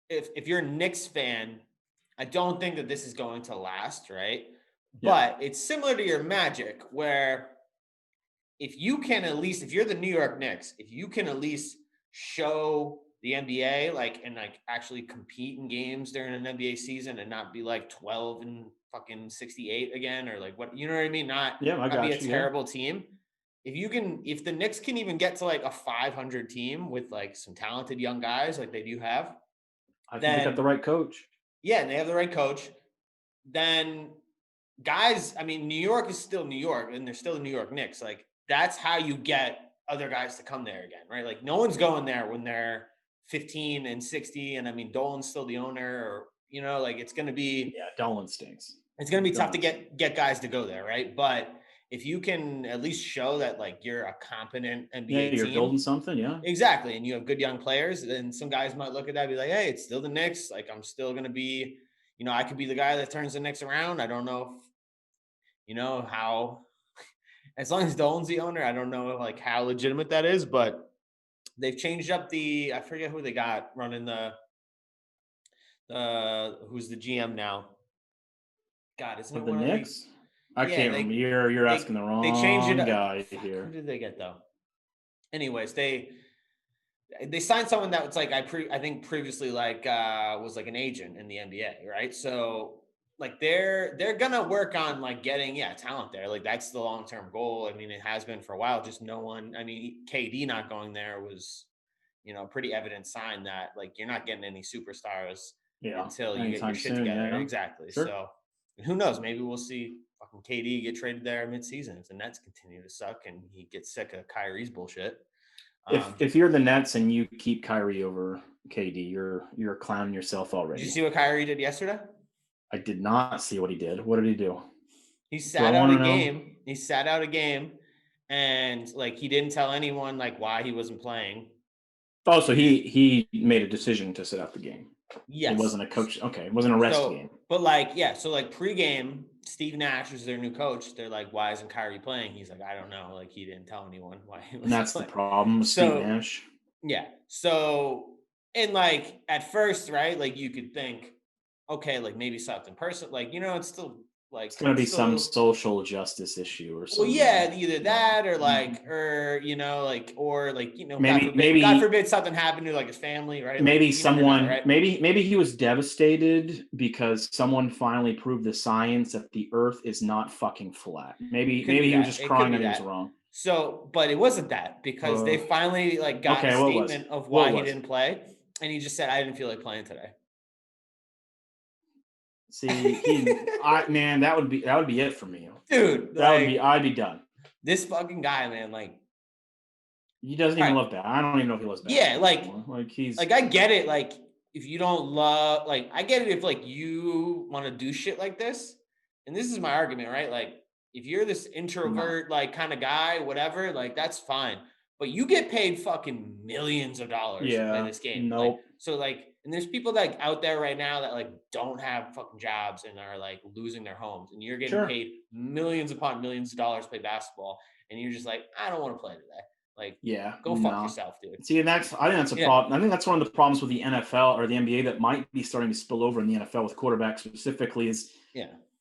if you're a Knicks fan, I don't think that this is going to last, right? Yeah. But it's similar to your Magic, where if you're the New York Knicks, if you can at least show the NBA and actually compete in games during an NBA season and not be like 12 and fucking 68 again, or like what, you know what I mean? Not be a terrible team. If the Knicks can even get to like a 500 team with like some talented young guys like they do have, I think they got the right coach. Yeah, and they have the right coach. Then guys, I mean, New York is still New York, and they're still the New York Knicks. Like that's how you get other guys to come there again, right? Like no one's going there when they're 15 and 60, and I mean Dolan's still the owner, or like it's going to be Dolan stinks. It's going to be tough to get guys to go there, right? But if you can at least show that like you're a competent NBA team, you're building something, exactly, and you have good young players, then some guys might look at that and be like, hey, it's still the Knicks. Like I'm still going to be, I could be the guy that turns the Knicks around. I don't know if, how, as long as Dolan's the owner, I don't know like how legitimate that is, but they've changed up I forget who they got running who's the GM now. God, isn't it the one Knicks? I can't remember. You're asking the wrong guy here. Who did they get though? Anyways, they signed someone that was like I think previously was like an agent in the NBA, right? So like they're gonna work on like getting talent there. Like that's the long-term goal. I mean, it has been for a while. Just no one. I mean, KD not going there was a pretty evident sign that like you're not getting any superstars until you get your shit together. Yeah. Exactly. Sure. So who knows? Maybe we'll see fucking KD get traded there mid-season if the Nets continue to suck and he gets sick of Kyrie's bullshit. If you're the Nets and you keep Kyrie over KD, you're clowning yourself already. Did you see what Kyrie did yesterday? I did not see what he did. What did he do? He sat out a game. He sat out a game, and like he didn't tell anyone like why he wasn't playing. Oh, so he made a decision to sit out the game. Yes. It wasn't a coach. Okay. It wasn't a rest game. But so pregame, Steve Nash was their new coach. They're like, why isn't Kyrie playing? He's like, I don't know. Like he didn't tell anyone why he was And that's playing. The problem with Steve Nash. Yeah. So, and like at first, right, like you could think, okay, like maybe something personal, like, it's still like it's going to be some social justice issue or something. Well, yeah, either that or like, or maybe God forbid something happened to like his family, right? Maybe like, someone, right? maybe he was devastated because someone finally proved the science that the Earth is not fucking flat. Maybe he was just crying and he was wrong. So, but it wasn't that because they finally like got a statement of why he didn't play, and he just said, "I didn't feel like playing today." See, man, that would be it for me, dude. I'd be done. This fucking guy, man, like he doesn't even love that. I don't even know if he loves that. Yeah, like he's like I get it. Like if you don't love, like I get it if like you want to do shit like this, and this is my argument, right? Like if you're this introvert like kind of guy, whatever, like that's fine. But you get paid fucking millions of dollars to play this game. Nope. Like, so like, and there's people like out there right now that like don't have fucking jobs and are like losing their homes, and you're getting paid millions upon millions of dollars to play basketball, and you're just like, I don't want to play today. Like, go fuck yourself, dude. See, and I think that's a problem. I think that's one of the problems with the NFL or the NBA that might be starting to spill over in the NFL with quarterbacks specifically is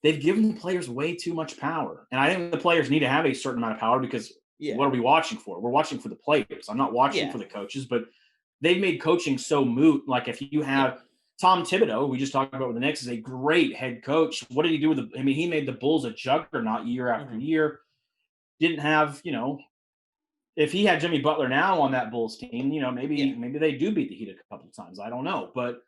they've given the players way too much power. And I think the players need to have a certain amount of power because what are we watching for? We're watching for the players. I'm not watching for the coaches, but they've made coaching so moot. Like if you have Tom Thibodeau, we just talked about with the Knicks, is a great head coach. What did he do with he made the Bulls a juggernaut year after year. Didn't have, if he had Jimmy Butler now on that Bulls team, maybe they do beat the Heat a couple of times. I don't know, but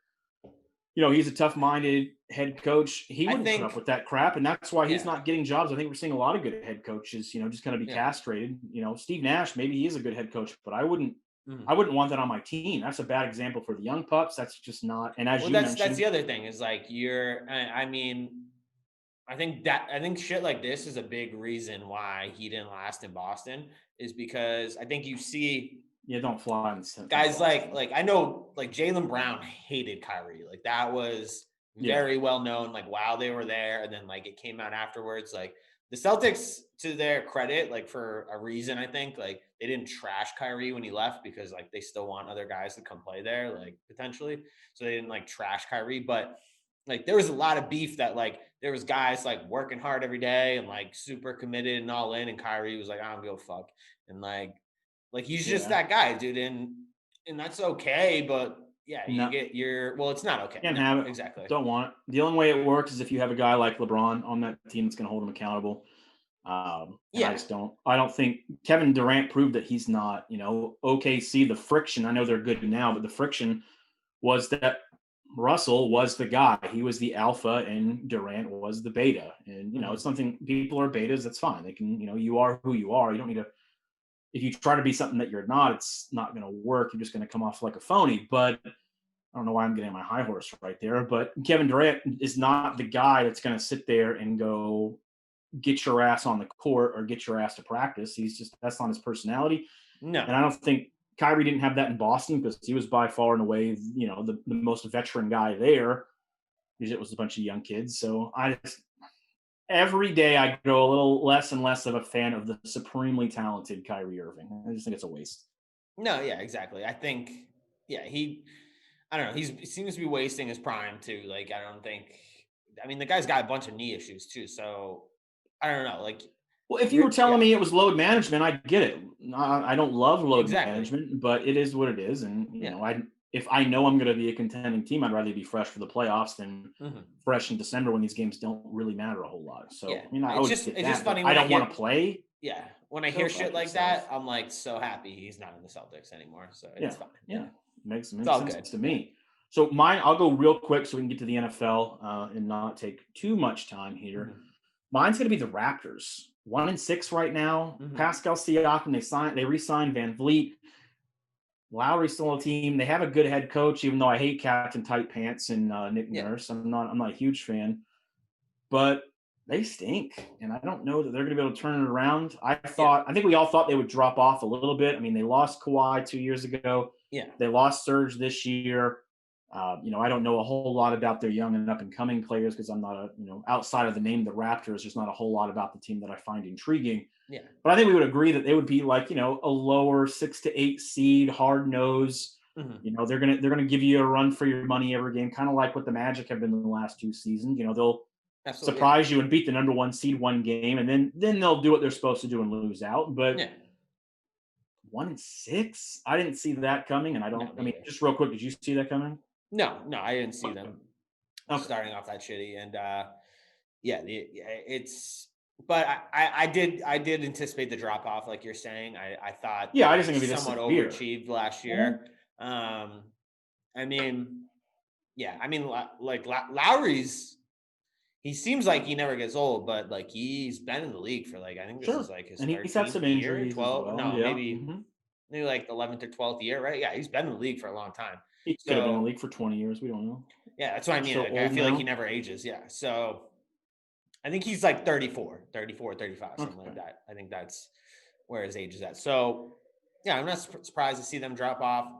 he's a tough-minded head coach. He wouldn't put up with that crap, and that's why he's not getting jobs. I think we're seeing a lot of good head coaches, just kind of be castrated. Steve Nash, maybe he is a good head coach, but I wouldn't want that on my team. That's a bad example for the young pups. That's just not. And as that's the other thing is like I think shit like this is a big reason why he didn't last in Boston, is because I think you see don't fly in the guys like I know like Jaylen Brown hated Kyrie. Like that was very well known, like while they were there, and then like it came out afterwards. Like the Celtics, to their credit, like for a reason, I think like they didn't trash Kyrie when he left, because like they still want other guys to come play there, like potentially. So they didn't like trash Kyrie, but like there was a lot of beef that like there was guys like working hard every day and like super committed and all in, and Kyrie was like, I don't give a fuck. And like he's just that guy, dude. And that's okay, but it's not okay. Can't have it. Exactly. Don't want it. The only way it works is if you have a guy like LeBron on that team that's going to hold him accountable. I don't think Kevin Durant proved that he's not, OKC, the friction. I know they're good now, but the friction was that Russell was the guy. He was the alpha and Durant was the beta. And, it's something, people are betas. That's fine. They can, you are who you are. You don't need to, if you try to be something that you're not, it's not going to work. You're just going to come off like a phony. But I don't know why I'm getting my high horse right there. But Kevin Durant is not the guy that's going to sit there and go get your ass on the court or get your ass to practice. That's not his personality. No. And I don't think Kyrie didn't have that in Boston, because he was by far and away, the most veteran guy there. It was a bunch of young kids. So every day I grow a little less and less of a fan of the supremely talented Kyrie Irving. I just think it's a waste. No, yeah, exactly. I think, I don't know. He seems to be wasting his prime too. Like, the guy's got a bunch of knee issues too. So I don't know. Like, well, if you were telling me it was load management, I get it. I don't love load management, but it is what it is. And, if I know I'm going to be a contending team, I'd rather be fresh for the playoffs than fresh in December when these games don't really matter a whole lot. So, it's just funny. I don't want to play. Yeah. When I hear shit like that, I'm like so happy he's not in the Celtics anymore. So it's fine. Yeah. Makes sense to me. So mine, I'll go real quick so we can get to the NFL and not take too much time here. Mine's going to be the Raptors. 1-6 right now. Pascal Siakam, they re-signed Van Vliet. Lowry's still on the team. They have a good head coach, even though I hate Captain Tight Pants and Nick Nurse. I'm not a huge fan, but they stink, and I don't know that they're going to be able to turn it around. I think we all thought they would drop off a little bit. I mean, they lost Kawhi 2 years ago. Yeah, they lost Serge this year. I don't know a whole lot about their young and up and coming players, because I'm not outside of the name the Raptors, there's not a whole lot about the team that I find intriguing. Yeah. But I think we would agree that they would be like, a lower 6 to 8 seed, hard nose. They're going to give you a run for your money every game, kind of like what the Magic have been in the last 2 seasons. They'll surprise you and beat the number 1 seed one game, and then they'll do what they're supposed to do and lose out. But 1-6, I didn't see that coming, and I don't. Just real quick, did you see that coming? No, I didn't see them starting off that shitty, and it's. But I did anticipate the drop off, like you're saying. I thought I just think it'd be somewhat overachieved last year. Like Lowry's, he seems like he never gets old, but like he's been in the league for like, I think this is like his 13th he's had some injuries. 12, maybe like 11th or 12th year, right? Yeah, he's been in the league for a long time. He could have been in the league for 20 years. We don't know. Yeah, that's what I mean. I feel like he never ages. Yeah. So I think he's like 34, 35, something like that. I think that's where his age is at. So yeah, I'm not surprised to see them drop off.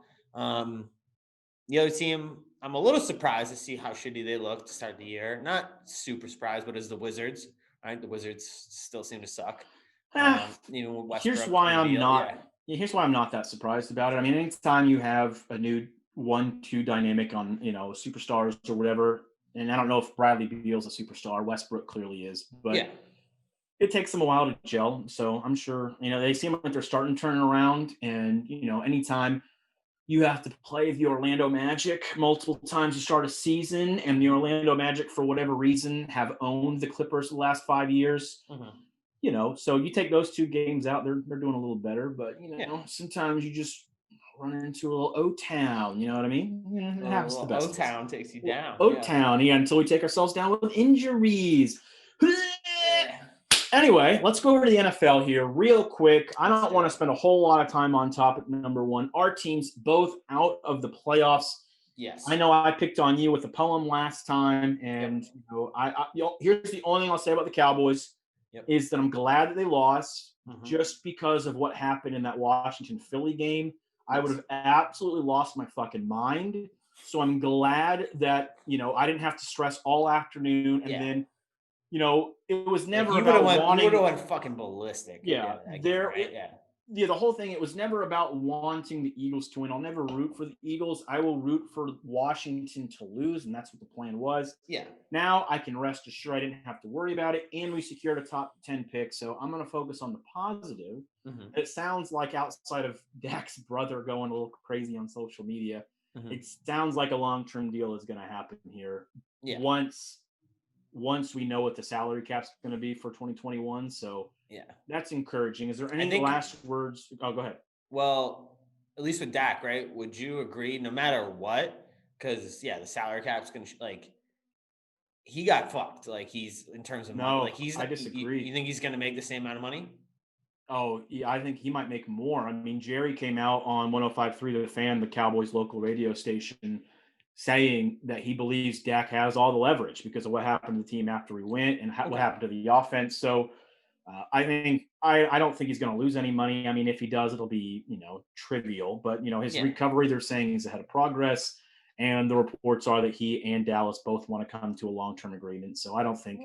The other team, I'm a little surprised to see how shitty they look to start the year. Not super surprised, but as the Wizards, right? The Wizards still seem to suck. Here's why I'm not. Here's why I'm not that surprised about it. I mean, anytime you have a new 1-2 dynamic on, superstars or whatever, and I don't know if Bradley Beal's a superstar. Westbrook clearly is, but it takes them a while to gel. So I'm sure, they seem like they're starting to turn around. And, anytime you have to play the Orlando Magic multiple times to start a season, and the Orlando Magic, for whatever reason, have owned the Clippers the last 5 years, so you take those 2 games out, they're doing a little better. But sometimes you just run into a little O-Town. You know what I mean? It happens to the best of us. O-Town takes you down. O-Town, until we take ourselves down with injuries. Yeah. Anyway, let's go over to the NFL here real quick. I don't want to spend a whole lot of time on topic number 1. Our teams both out of the playoffs. Yes. I know I picked on you with the poem last time, and here's the only thing I'll say about the Cowboys is that I'm glad that they lost just because of what happened in that Washington-Philly game. I would have absolutely lost my fucking mind. So I'm glad that, I didn't have to stress all afternoon. And then, it was never about wanting. You would have went fucking ballistic. Yeah. The whole thing, it was never about wanting the Eagles to win. I'll never root for the Eagles. I will root for Washington to lose, and that's what the plan was. Yeah. Now I can rest assured I didn't have to worry about it, and we secured a top 10 pick. So I'm going to focus on the positive. It sounds like outside of Dak's brother going a little crazy on social media, it sounds like a long-term deal is going to happen here. Yeah. Once we know what the salary cap's going to be for 2021. So that's encouraging. Is there any last words? Oh, go ahead. Well, at least with Dak, right? Would you agree no matter what? Because the salary cap's going to he got fucked. Like he's in terms of money. Like I disagree. You think he's going to make the same amount of money? Oh, yeah, I think he might make more. I mean, Jerry came out on 105.3 The Fan, the Cowboys local radio station, saying that he believes Dak has all the leverage because of what happened to the team after he went and what happened to the offense. So I don't think he's going to lose any money. I mean, if he does, it'll be, trivial. But, his recovery, they're saying, is ahead of progress. And the reports are that he and Dallas both want to come to a long-term agreement. So I don't think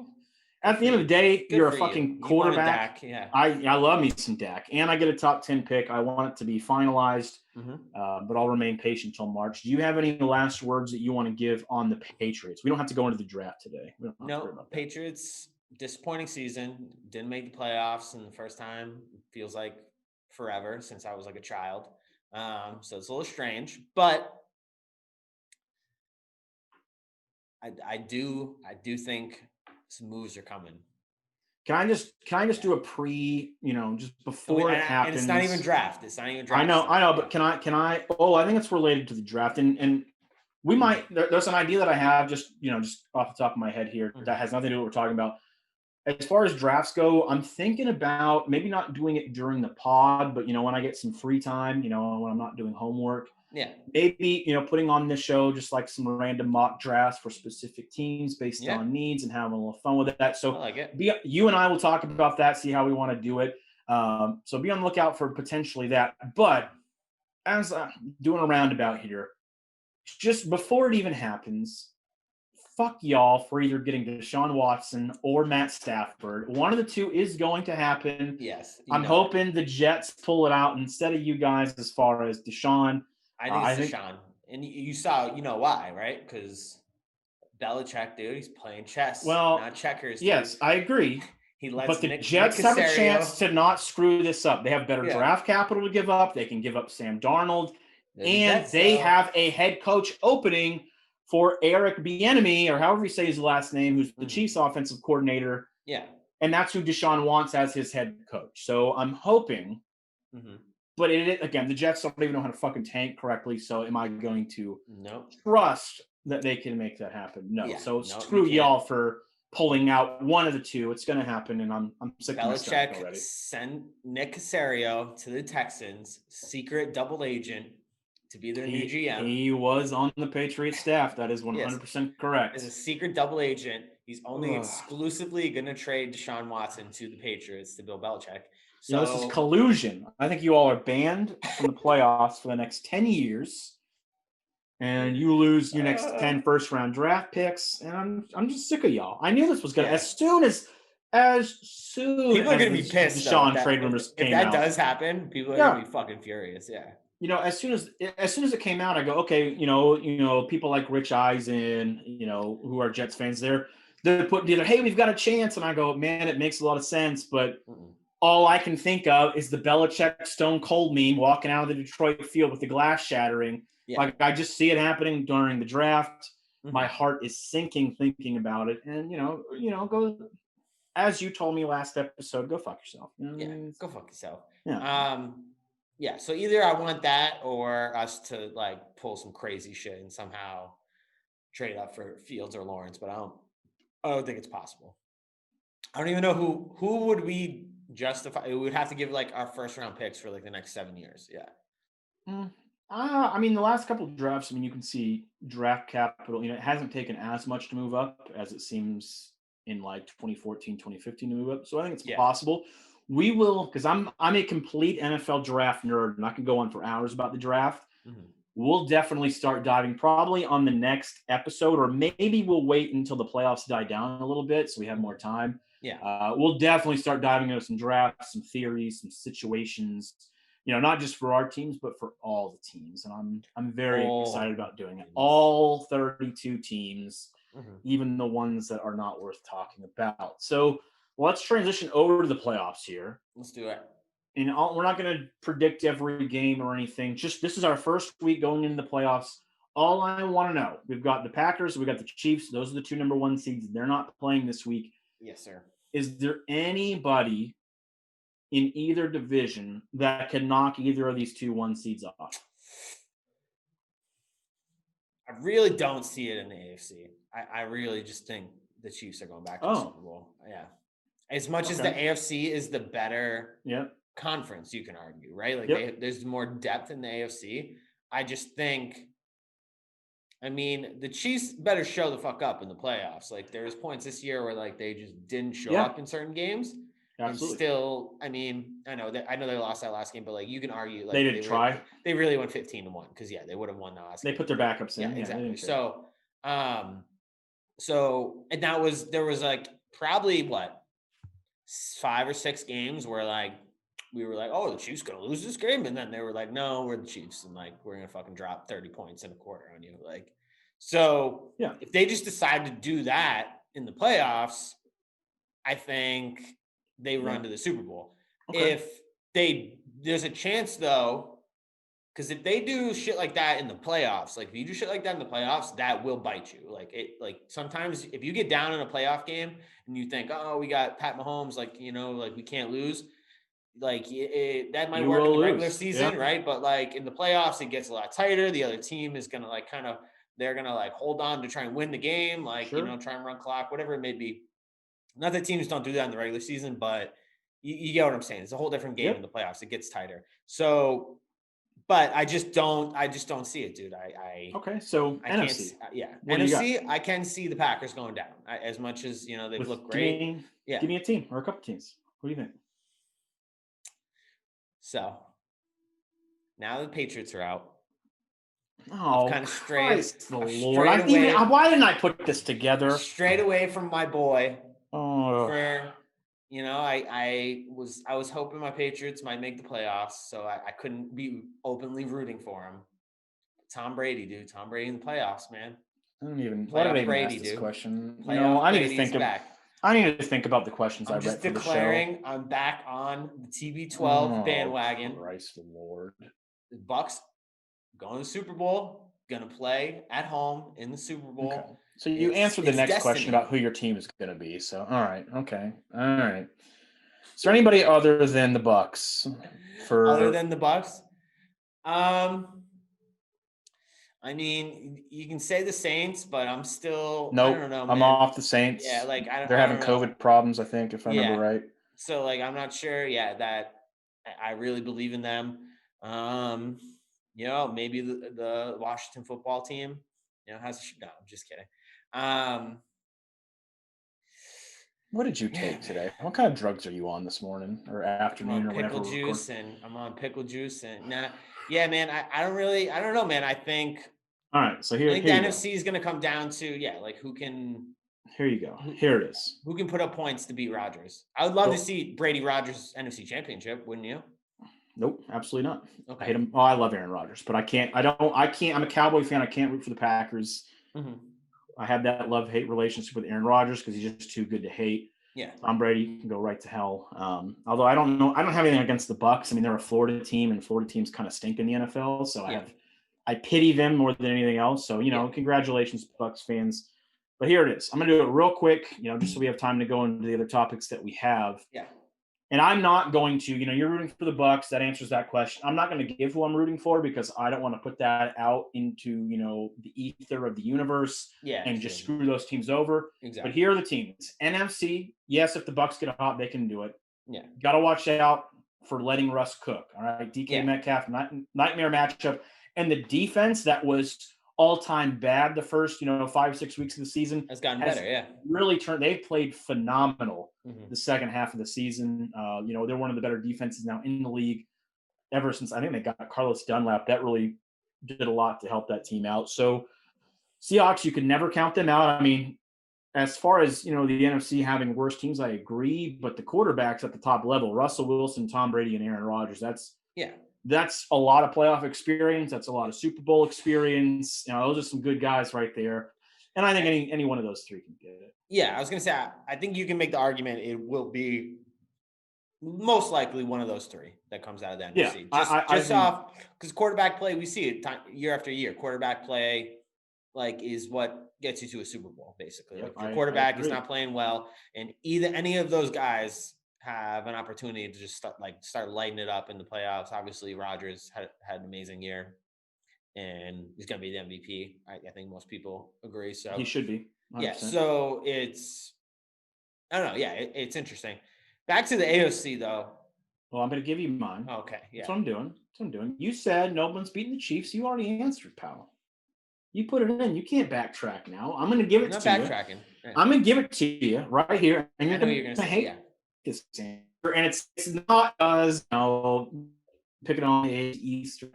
at the end of the day, you're a fucking quarterback. I love me some Dak. And I get a top 10 pick. I want it to be finalized. But I'll remain patient until March. Do you have any last words that you want to give on the Patriots? We don't have to go into the draft today. No, Patriots, disappointing season. Didn't make the playoffs in the first time. Feels like forever since I was like a child. So it's a little strange. But I do think some moves are coming. Can I just do a just before it happens? And it's not even draft. I know, but can I? Oh, I think it's related to the draft, and we might. There's an idea that I have, just off the top of my head here, that has nothing to do with what we're talking about. As far as drafts go, I'm thinking about maybe not doing it during the pod, but when I get some free time, when I'm not doing homework. Yeah. Maybe, putting on this show just like some random mock drafts for specific teams based on needs and having a little fun with that. So I like it. You and I will talk about that, see how we want to do it. So be on the lookout for potentially that. But as I'm doing a roundabout here, just before it even happens, fuck y'all for either getting Deshaun Watson or Matt Stafford. One of the two is going to happen. Yes. I'm hoping the Jets pull it out instead of you guys as far as Deshaun. I think it's Deshaun. And you saw, why, right? Because Belichick, dude, he's playing chess, not checkers. Dude. Yes, I agree. But the Jets have a chance to not screw this up. They have better draft capital to give up. They can give up Sam Darnold. And they have a head coach opening for Eric Bieniemy, or however you say his last name, who's the Chiefs offensive coordinator. Yeah. And that's who Deshaun wants as his head coach. So I'm hoping but again, the Jets don't even know how to fucking tank correctly. So am I going to trust that they can make that happen? No. Yeah, so screw y'all for pulling out one of the two. It's going to happen, and I'm sick of this already. Send Nick Caserio to the Texans, secret double agent, to be their new GM. He was on the Patriots staff. That is 100% correct. As a secret double agent, he's only exclusively going to trade Deshaun Watson to the Patriots, to Bill Belichick. So this is collusion. I think you all are banned from the playoffs for the next 10 years. And you lose your next 10 first-round draft picks. And I'm just sick of y'all. I knew this was going to as soon as people are going to be pissed. Deshaun trade rumors came out. If that does happen, people are going to be fucking furious. Yeah. As soon as it came out, I go, okay, people like Rich Eisen, who are Jets fans, they're putting together, hey, we've got a chance. And I go, man, it makes a lot of sense, but all I can think of is the Belichick Stone Cold meme walking out of the Detroit field with the glass shattering. Yeah. Like I just see it happening during the draft. My heart is sinking thinking about it. And, go as you told me last episode, go fuck yourself. Yeah, go fuck yourself. Yeah. Yeah. So either I want that or us to like pull some crazy shit and somehow trade up for Fields or Lawrence, but I don't think it's possible. I don't even know who would we justify. We would have to give like our first round picks for like the next 7 years. Yeah. I mean, the last couple of drafts, I mean, you can see draft capital, it hasn't taken as much to move up as it seems in like 2014, 2015 to move up. So I think it's Yeah. possible. We will, because I'm a complete NFL draft nerd, and I can go on for hours about the draft. Mhm. We'll definitely start diving probably on the next episode, or maybe we'll wait until the playoffs die down a little bit so we have more time. Yeah. We'll definitely start diving into some drafts, some theories, some situations, not just for our teams, but for all the teams. And I'm very excited about doing it. All 32 teams, even the ones that are not worth talking about. So let's transition over to the playoffs here. Let's do it. And we're not going to predict every game or anything. Just this is our first week going into the playoffs. All I want to know, we've got the Packers, we've got the Chiefs. Those are the two number one seeds. They're not playing this week. Yes, sir. Is there anybody in either division that can knock either of these 2 1 seeds off? I really don't see it in the AFC. I really just think the Chiefs are going back to the Super Bowl. Yeah. As much as the AFC is the better conference, you can argue, right? Like there's more depth in the AFC. I just think, I mean, the Chiefs better show the fuck up in the playoffs. Like there was points this year where like they just didn't show up in certain games. Absolutely. And still, I mean, I know they lost that last game, but like you can argue like they didn't try. They really went 15-1 because they would have won the last game. They put their backups in. Yeah, exactly. So and there was like probably 5 or 6 games where like we were like, oh, the Chiefs gonna lose this game, and then they were like, no, we're the Chiefs, and like we're gonna fucking drop 30 points in a quarter on you. Like, so if they just decide to do that in the playoffs, I think they run to the Super Bowl. If there's a chance though, because if they do shit like that in the playoffs, like if you do shit like that in the playoffs, that will bite you. Like sometimes if you get down in a playoff game and you think, oh, we got Pat Mahomes, like like we can't lose, like that might work in the regular season, right? But like in the playoffs, it gets a lot tighter. The other team is gonna like they're gonna like hold on to try and win the game, like try and run clock, whatever it may be. Not that teams don't do that in the regular season, but you get what I'm saying. It's a whole different game in the playoffs. It gets tighter. So, but I just don't see it, dude. So I NFC. NFC. I can see the Packers going down as much as they've looked great. Give me a team or a couple teams. What do you think? So now the Patriots are out. Oh, kind of Christ the Lord! Why didn't I put this together? Straight away from my boy. I was hoping my Patriots might make the playoffs, so I couldn't be openly rooting for him. Tom Brady, dude. Tom Brady in the playoffs, man. I don't even. Why did I even ask this question? I need to think I need to think about the questions I read for the show. I'm just declaring I'm back on the TB12 bandwagon. Christ the Lord. The Bucs going to the Super Bowl, gonna play at home in the Super Bowl. Okay. So you answered the next question about who your team is gonna be. So all right, okay, all right. Is there anybody other than the Bucs? Other than the Bucs? I mean, you can say the Saints, but I'm still. Nope, I don't know. I'm off the Saints. Yeah, like they're having COVID problems, I think, if I remember right. So like, I'm not sure. Yeah, that I really believe in them. Maybe the Washington football team, has a no, I'm just kidding. What did you take today? What kind of drugs are you on this morning or afternoon or whatever? I'm on pickle juice and yeah, man. I don't know, man. I think. All right, so I think the NFC is going to come down to like who can. Here you go. Here it is. Who can put up points to beat Rodgers? I would love to see Brady Rodgers NFC Championship, wouldn't you? Nope, absolutely not. Okay. I hate him. Oh, I love Aaron Rodgers, but I can't. I'm a Cowboy fan. I can't root for the Packers. Mm-hmm. I have that love-hate relationship with Aaron Rodgers because he's just too good to hate. Yeah. Tom Brady can go right to hell. Although I don't know. I don't have anything against the Bucs. I mean, they're a Florida team, and Florida teams kind of stink in the NFL. So I pity them more than anything else. So, congratulations, Bucs fans. But here it is. I'm going to do it real quick, just so we have time to go into the other topics that we have. Yeah. And I'm not going to, you're rooting for the Bucks. That answers that question. I'm not going to give who I'm rooting for because I don't want to put that out into, the ether of the universe and just screw those teams over. Exactly. But here are the teams. NFC, yes, if the Bucks get hot, they can do it. Yeah. Got to watch out for letting Russ cook. All right. DK Metcalf, nightmare matchup. And the defense that was all-time bad the first, 5-6 weeks of the season has gotten better. Yeah. Really turned. They've played phenomenal the second half of the season. They're one of the better defenses now in the league ever since I think they got Carlos Dunlap. That really did a lot to help that team out. So Seahawks, you can never count them out. I mean, as far as, the NFC having worse teams, I agree. But the quarterbacks at the top level, Russell Wilson, Tom Brady, and Aaron Rodgers, that's a lot of playoff experience. That's a lot of Super Bowl experience. Those are some good guys right there. And I think any one of those three can get it. Yeah, I was going to say, I think you can make the argument it will be most likely one of those three that comes out of the NFC. Off because quarterback play, we see it year after year. Quarterback play, is what gets you to a Super Bowl, basically. If your quarterback is not playing well, and any of those guys have an opportunity to just start lighting it up in the playoffs. Obviously, Rodgers had an amazing year, and he's going to be the MVP. I think most people agree. So he should be. 100%. Yeah. So it's, I don't know. Yeah, it's interesting. Back to the AOC though. Well, I'm going to give you mine. Okay. Yeah. That's what I'm doing. You said no one's beating the Chiefs. You already answered, pal. You put it in. You can't backtrack now. I'm going to give it to you. I'm not backtracking. Yeah. I'm going to give it to you right here. And I know you're going to say, this answer. And it's not as picking on the East.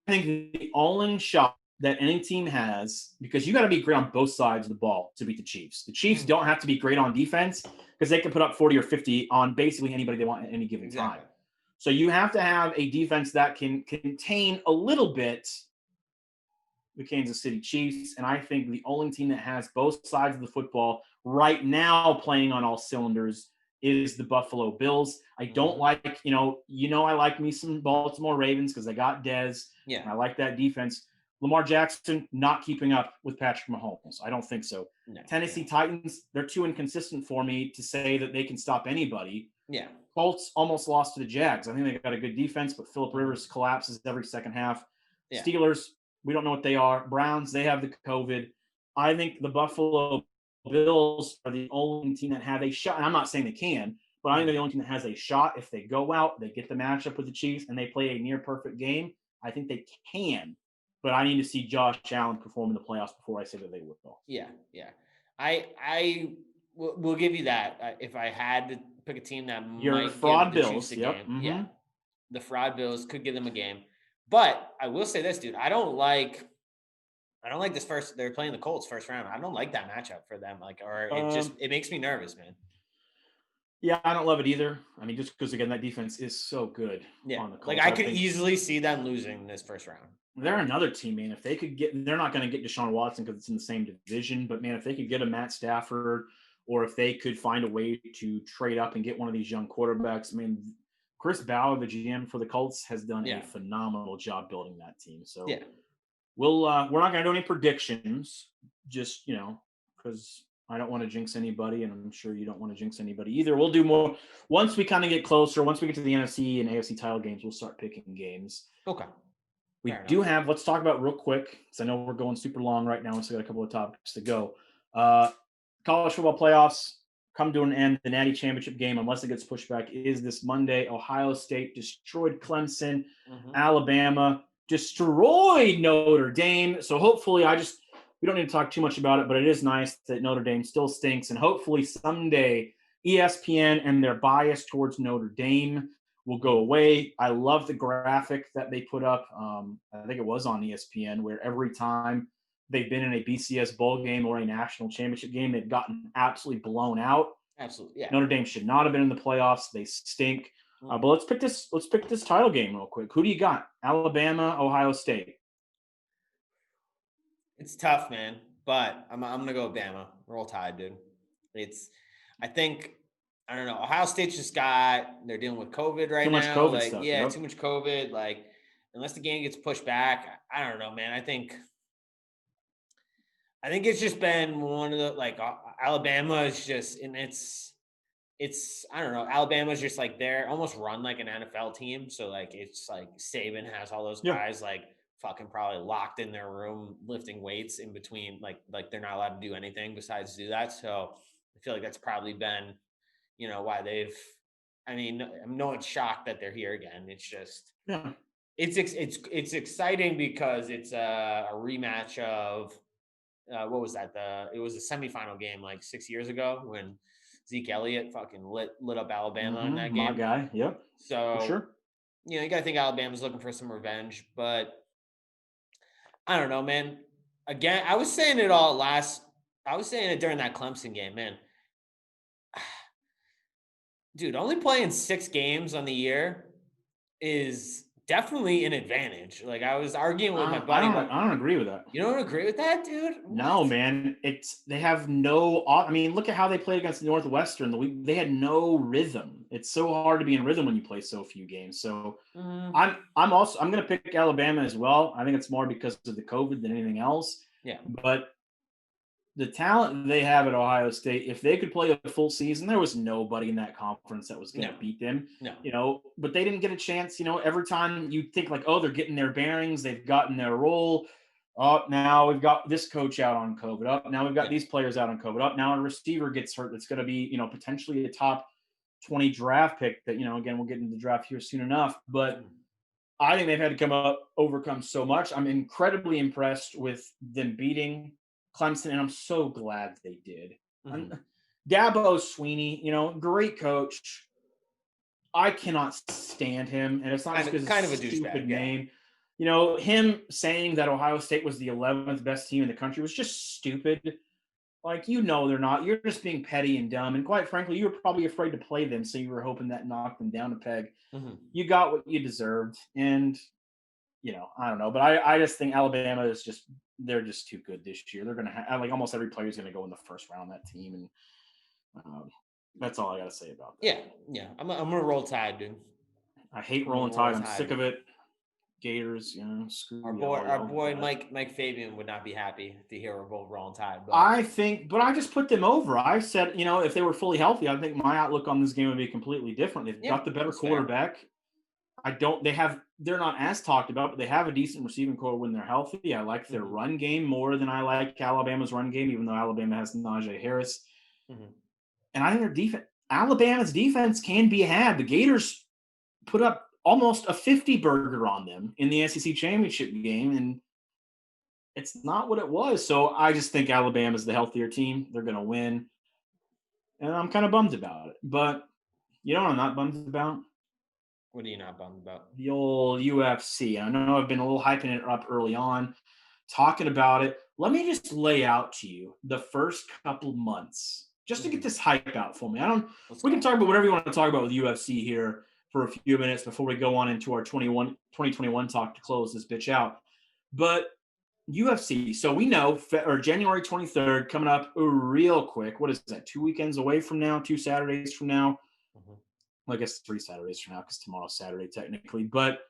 I think the only shot that any team has, because you got to be great on both sides of the ball to beat the Chiefs. The Chiefs don't have to be great on defense because they can put up 40 or 50 on basically anybody they want at any given time. So you have to have a defense that can contain a little bit the Kansas City Chiefs. And I think the only team that has both sides of the football right now playing on all cylinders is the Buffalo Bills. I don't like, I like me some Baltimore Ravens because they got Dez. Yeah. And I like that defense. Lamar Jackson not keeping up with Patrick Mahomes. I don't think so. No, Tennessee Titans, they're too inconsistent for me to say that they can stop anybody. Yeah. Colts almost lost to the Jags. I think they got a good defense, but Phillip Rivers collapses every second half. Yeah. Steelers, we don't know what they are. Browns, they have the COVID. I think the Buffalo Bills are the only team that have a shot. And I'm not saying they can, but I think they're the only team that has a shot. If they go out, they get the matchup with the Chiefs, and they play a near perfect game, I think they can. But I need to see Josh Allen perform in the playoffs before I say that they will. Yeah, yeah. I will give you that. If I had to pick a team that might fraud give the Bills, Chiefs a game, yeah, the fraud Bills could give them a game. But I will say this, dude. I don't like this first. They're playing the Colts first round. I don't like that matchup for them. It makes me nervous, man. Yeah, I don't love it either. I mean, just because again, that defense is so good. Yeah, on the Colts. I could easily see them losing this first round. They're another team, man. If they could they're not going to get Deshaun Watson because it's in the same division. But man, if they could get a Matt Stafford, or if they could find a way to trade up and get one of these young quarterbacks, I mean, Chris Ballard, the GM for the Colts, has done a phenomenal job building that team. So we're not going to do any predictions, just because I don't want to jinx anybody, and I'm sure you don't want to jinx anybody either. We'll do more once we kind of get closer. Once we get to the NFC and AFC title games, we'll start picking games. Okay. We do have, let's talk about real quick, because I know we're going super long right now. We still got a couple of topics to go. College football playoffs come to an end. The Natty Championship game, unless it gets pushed back, is this Monday. Ohio State destroyed Clemson. Alabama destroyed Notre Dame. So hopefully we don't need to talk too much about it, but it is nice that Notre Dame still stinks. And hopefully someday ESPN and their bias towards Notre Dame will go away. I love the graphic that they put up. I think it was on ESPN, where every time they've been in a BCS bowl game or a national championship game, they've gotten absolutely blown out. Absolutely, yeah. Notre Dame should not have been in the playoffs. They stink. But let's pick this title game real quick. Who do you got? Alabama, Ohio State. It's tough, man. But I'm gonna go with Bama. We're all tied, dude. I don't know. Ohio State's they're dealing with COVID right now. Too much COVID stuff. Yeah, too much COVID. Unless the game gets pushed back, I don't know, man. I think I think it's just been one of the Alabama is just, and I don't know. Alabama's just like they're almost run like an NFL team. So like it's like Saban has all those Yeah. guys like fucking probably locked in their room lifting weights in between, like they're not allowed to do anything besides do that. So I feel like that's probably been, why they've. I mean, no one's shocked that they're here again. It's just Yeah. it's exciting because it's a rematch of what was that? It was a semifinal game like 6 years ago when Zeke Elliott fucking lit up Alabama in that My game. guy. Yep. So For sure. you got to think Alabama's looking for some revenge, but I don't know, man. Again, I was saying it during that Clemson game, man. Dude, only playing 6 games on the year is definitely an advantage. Like I was arguing with my buddy. I don't agree with that. You don't agree with that, dude? No, What? man. They have no. I mean, look at how they played against Northwestern. They had no rhythm. It's so hard to be in rhythm when you play so few games. So I'm going to pick Alabama as well. I think it's more because of the COVID than anything else. Yeah. But the talent they have at Ohio State, if they could play a full season, there was nobody in that conference that was going to beat them. No. But they didn't get a chance. Every time you think like, oh, they're getting their bearings, they've gotten their role. Up now we've got this coach out on COVID. Up now we've got these players out on COVID. Up now a receiver gets hurt. That's going to be potentially a top 20 draft pick. That again we'll get into the draft here soon enough. But I think they've had to overcome so much. I'm incredibly impressed with them beating Clemson, and I'm so glad they did. Dabo Swinney, great coach. I cannot stand him, and it's not just because it's a stupid name. Him saying that Ohio State was the 11th best team in the country was just stupid. Like, they're not. You're just being petty and dumb. And quite frankly, you were probably afraid to play them, so you were hoping that knocked them down a peg. You got what you deserved. And, I don't know. But I just think Alabama is they're just too good this year. They're going to have, like, almost every player is going to go in the first round of that team. And that's all I got to say about that. Yeah. I'm going to roll Tide, dude. I hate rolling Tide. I'm sick of it. Gators, screw our boy Mike Fabian would not be happy to hear we're both rolling Tide. But I just put them over. I said, if they were fully healthy, I think my outlook on this game would be completely different. They've got the better quarterback. Fair. They're not as talked about, but they have a decent receiving core when they're healthy. I like their run game more than I like Alabama's run game, even though Alabama has Najee Harris. And I think their defense, Alabama's defense can be had. The Gators put up almost a 50 burger on them in the SEC championship game, and it's not what it was. So I just think Alabama's the healthier team. They're going to win, and I'm kind of bummed about it. But you know what I'm not bummed about? What are you not bummed about? The old UFC. I know I've been a little hyping it up early on, talking about it. Let me just lay out to you the first couple months just to get this hype out for me. We can talk about whatever you want to talk about with UFC here for a few minutes before we go on into our 2021 talk to close this bitch out. But UFC, so we know January 23rd coming up real quick. What is that? 2 weekends away from now, 2 Saturdays from now. Well, I guess 3 Saturdays from now because tomorrow's Saturday technically. But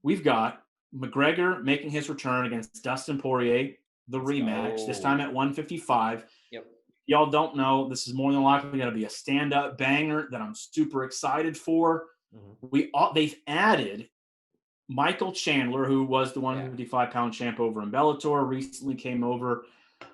we've got McGregor making his return against Dustin Poirier, the rematch, this time at 155. Yep. Y'all don't know, this is more than likely going to be a stand-up banger that I'm super excited for. They've added Michael Chandler, who was the 155-pound champ over in Bellator, recently came over,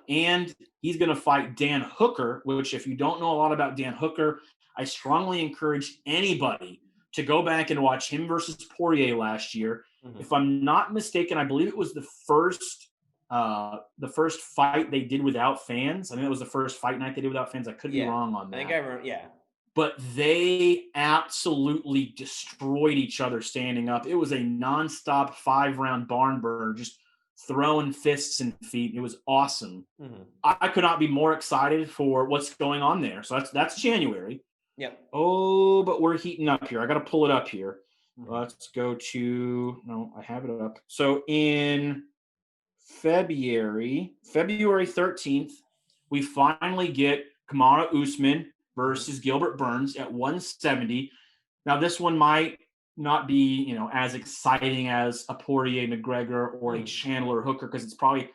and he's going to fight Dan Hooker, which if you don't know a lot about Dan Hooker, I strongly encourage anybody to go back and watch him versus Poirier last year. If I'm not mistaken, I believe it was the first fight they did without fans. I think it was the first fight night they did without fans. I could be wrong on that. I think I remember, But they absolutely destroyed each other standing up. It was a nonstop 5-round barn burner, just throwing fists and feet. It was awesome. I could not be more excited for what's going on there. So that's January. Yep. Oh, but we're heating up here. I got to pull it up here. Let's go to – no, I have it up. So in February 13th, we finally get Kamaru Usman versus Gilbert Burns at 170. Now, this one might not be, as exciting as a Poirier McGregor or a Chandler Hooker because it's probably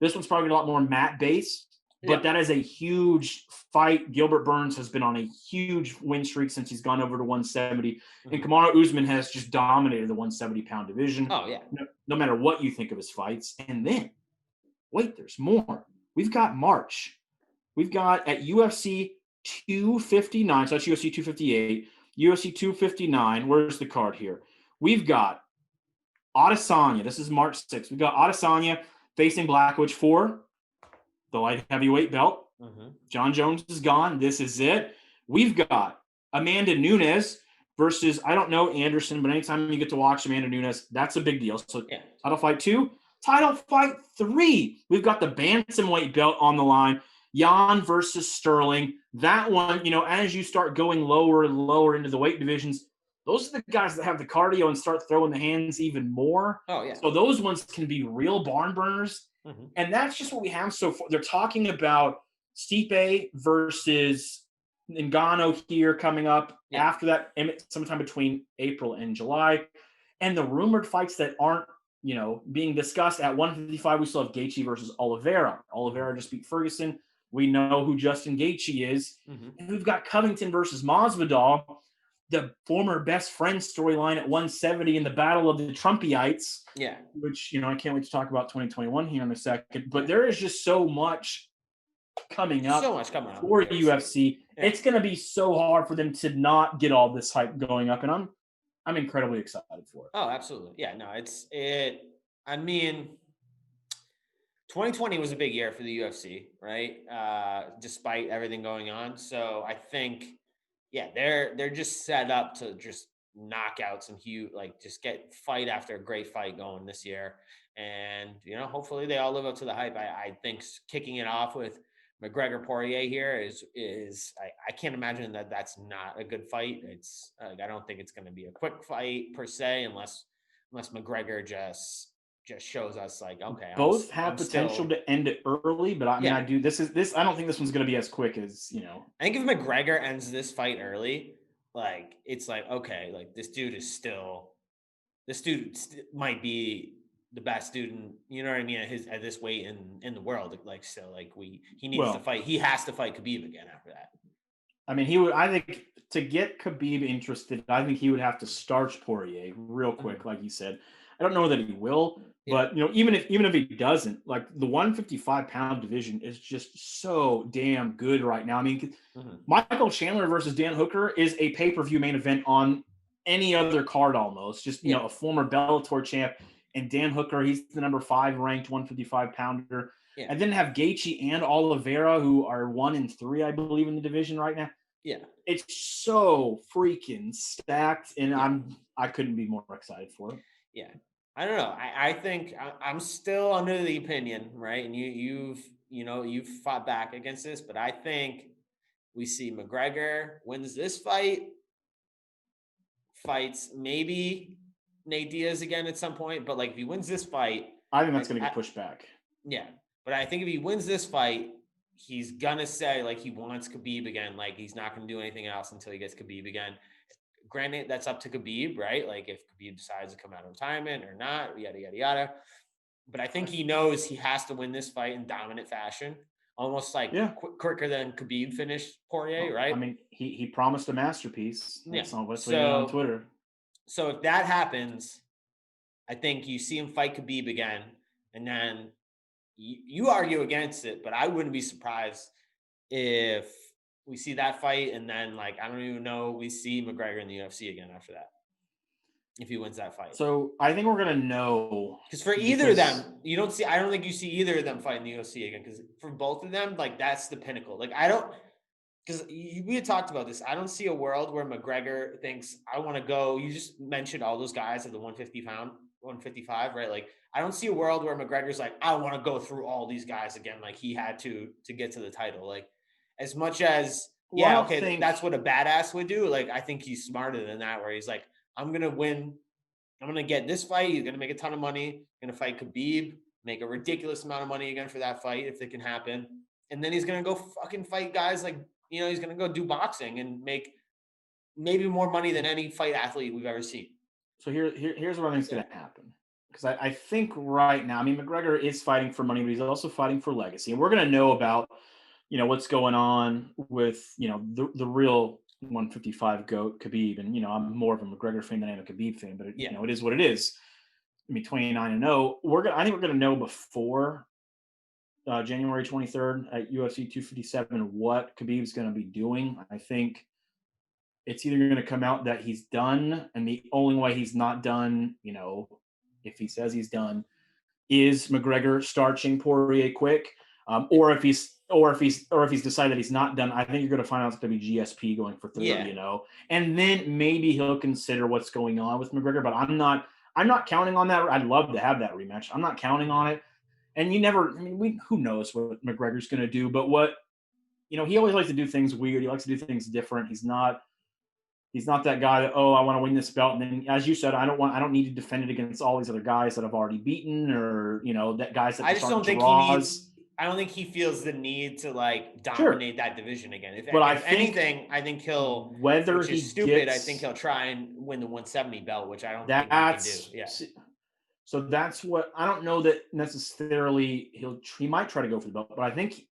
This one's probably a lot more mat based, but that is a huge fight. Gilbert Burns has been on a huge win streak since he's gone over to 170, and Kamaru Usman has just dominated the 170-pound division. Oh yeah. No matter what you think of his fights. And then, wait, there's more. We've got March. We've got at UFC 259, so that's UFC 258, UFC 259. Where's the card here? We've got Adesanya. This is March 6th. We've got Adesanya facing Blachowicz for the light heavyweight belt. John Jones is gone. This is it. We've got Amanda Nunes versus, I don't know Anderson, but anytime you get to watch Amanda Nunes, that's a big deal. So title fight 2. Title fight 3. We've got the bantamweight belt on the line. Jan versus Sterling. That one, as you start going lower and lower into the weight divisions, those are the guys that have the cardio and start throwing the hands even more. Oh, yeah. So those ones can be real barn burners. And that's just what we have so far. They're talking about Stipe versus Ngannou here coming up after that, sometime between April and July. And the rumored fights that aren't, being discussed at 155, we still have Gaethje versus Oliveira. Oliveira just beat Ferguson. We know who Justin Gaethje is. And we've got Covington versus Masvidal, the former best friend storyline at 170 in the battle of the Trumpyites. Yeah. Which, I can't wait to talk about 2021 here in a second. But there is just so much coming up for UFC. Yeah. It's going to be so hard for them to not get all this hype going up. And I'm incredibly excited for it. Oh, absolutely. Yeah, no, I mean, 2020 was a big year for the UFC, right? Despite everything going on. So I think, they're just set up to just knock out some huge, just get fight after a great fight going this year. And, hopefully they all live up to the hype. I think kicking it off with McGregor Poirier here is I can't imagine that that's not a good fight. It's I don't think it's going to be a quick fight per se, unless McGregor just shows us okay. Both have potential to end it early, but I don't think this one's going to be as quick as I think if McGregor ends this fight early, it's okay, this dude might be the best student, you know what I mean, at this weight in the world. He needs to fight. He has to fight Khabib again after that. I mean, I think to get Khabib interested, I think he would have to starch Poirier real quick, like you said. I don't know that he will, but even if he doesn't, the 155-pound division is just so damn good right now. I mean, Michael Chandler versus Dan Hooker is a pay-per-view main event on any other card almost. Just a former Bellator champ. And Dan Hooker, he's the number 5 ranked 155-pounder. Yeah. And then have Gaethje and Oliveira, who are 1 and 3, I believe, in the division right now. Yeah. It's so freaking stacked, and I couldn't be more excited for it. Yeah. I don't know. I think I'm still under the opinion, right? And you've fought back against this, but I think we see McGregor wins this fight, fights maybe Nate Diaz again at some point, but if he wins this fight, I think that's going to get pushed back. Yeah, but I think if he wins this fight, he's gonna say he wants Khabib again. He's not going to do anything else until he gets Khabib again. Granted, that's up to Khabib, right? If Khabib decides to come out of retirement or not, yada yada yada. But I think he knows he has to win this fight in dominant fashion, almost quicker than Khabib finished Poirier, right? I mean, he promised a masterpiece. That's on Twitter. So if that happens, I think you see him fight Khabib again, and then you argue against it, but I wouldn't be surprised if we see that fight, and then I don't even know, we see McGregor in the UFC again after that, if he wins that fight. So I think we're gonna know, because for either of them, I don't think you see either of them fight in the UFC again, because for both of them, that's the pinnacle. I don't. Because we had talked about this. I don't see a world where McGregor thinks, I want to go. You just mentioned all those guys at the 155, right? I don't see a world where McGregor's I want to go through all these guys again, he had to get to the title. As much as, that's what a badass would do. I think he's smarter than that, where he's I'm going to win. I'm going to get this fight. He's going to make a ton of money. Going to fight Khabib, make a ridiculous amount of money again for that fight, if it can happen. And then he's going to go fucking fight guys he's going to go do boxing and make maybe more money than any fight athlete we've ever seen. So here's what I think is going to happen. because I think right now, I mean, McGregor is fighting for money, but he's also fighting for legacy. And we're going to know about, what's going on with, the real 155 GOAT, Khabib. And, I'm more of a McGregor fan than I am a Khabib fan, but, it is what it is. I mean, 29-0. I think we're going to know before January 23rd at UFC 257 what Khabib's going to be doing. I think it's either going to come out that he's done, and the only way he's not done, if he says he's done, is McGregor starching Poirier quick, or if he's decided that he's not done. I think you're going to find out it's going to be GSP going for 30, and then maybe he'll consider what's going on with McGregor. But I'm not counting on that. I'd love to have that rematch. I'm not counting on it. And who knows what McGregor's going to do? But he always likes to do things weird. He likes to do things different. He's not that guy that, I want to win this belt. And then, as you said, I don't need to defend it against all these other guys that I've already beaten, or, that guys that I just don't think I don't think he feels the need to dominate that division again. If anything, I think he'll, whether which is stupid. I think he'll try and win the 170 belt, which I don't think he can do. Yeah. So that's what I don't know that necessarily he might try to go for the belt, but I think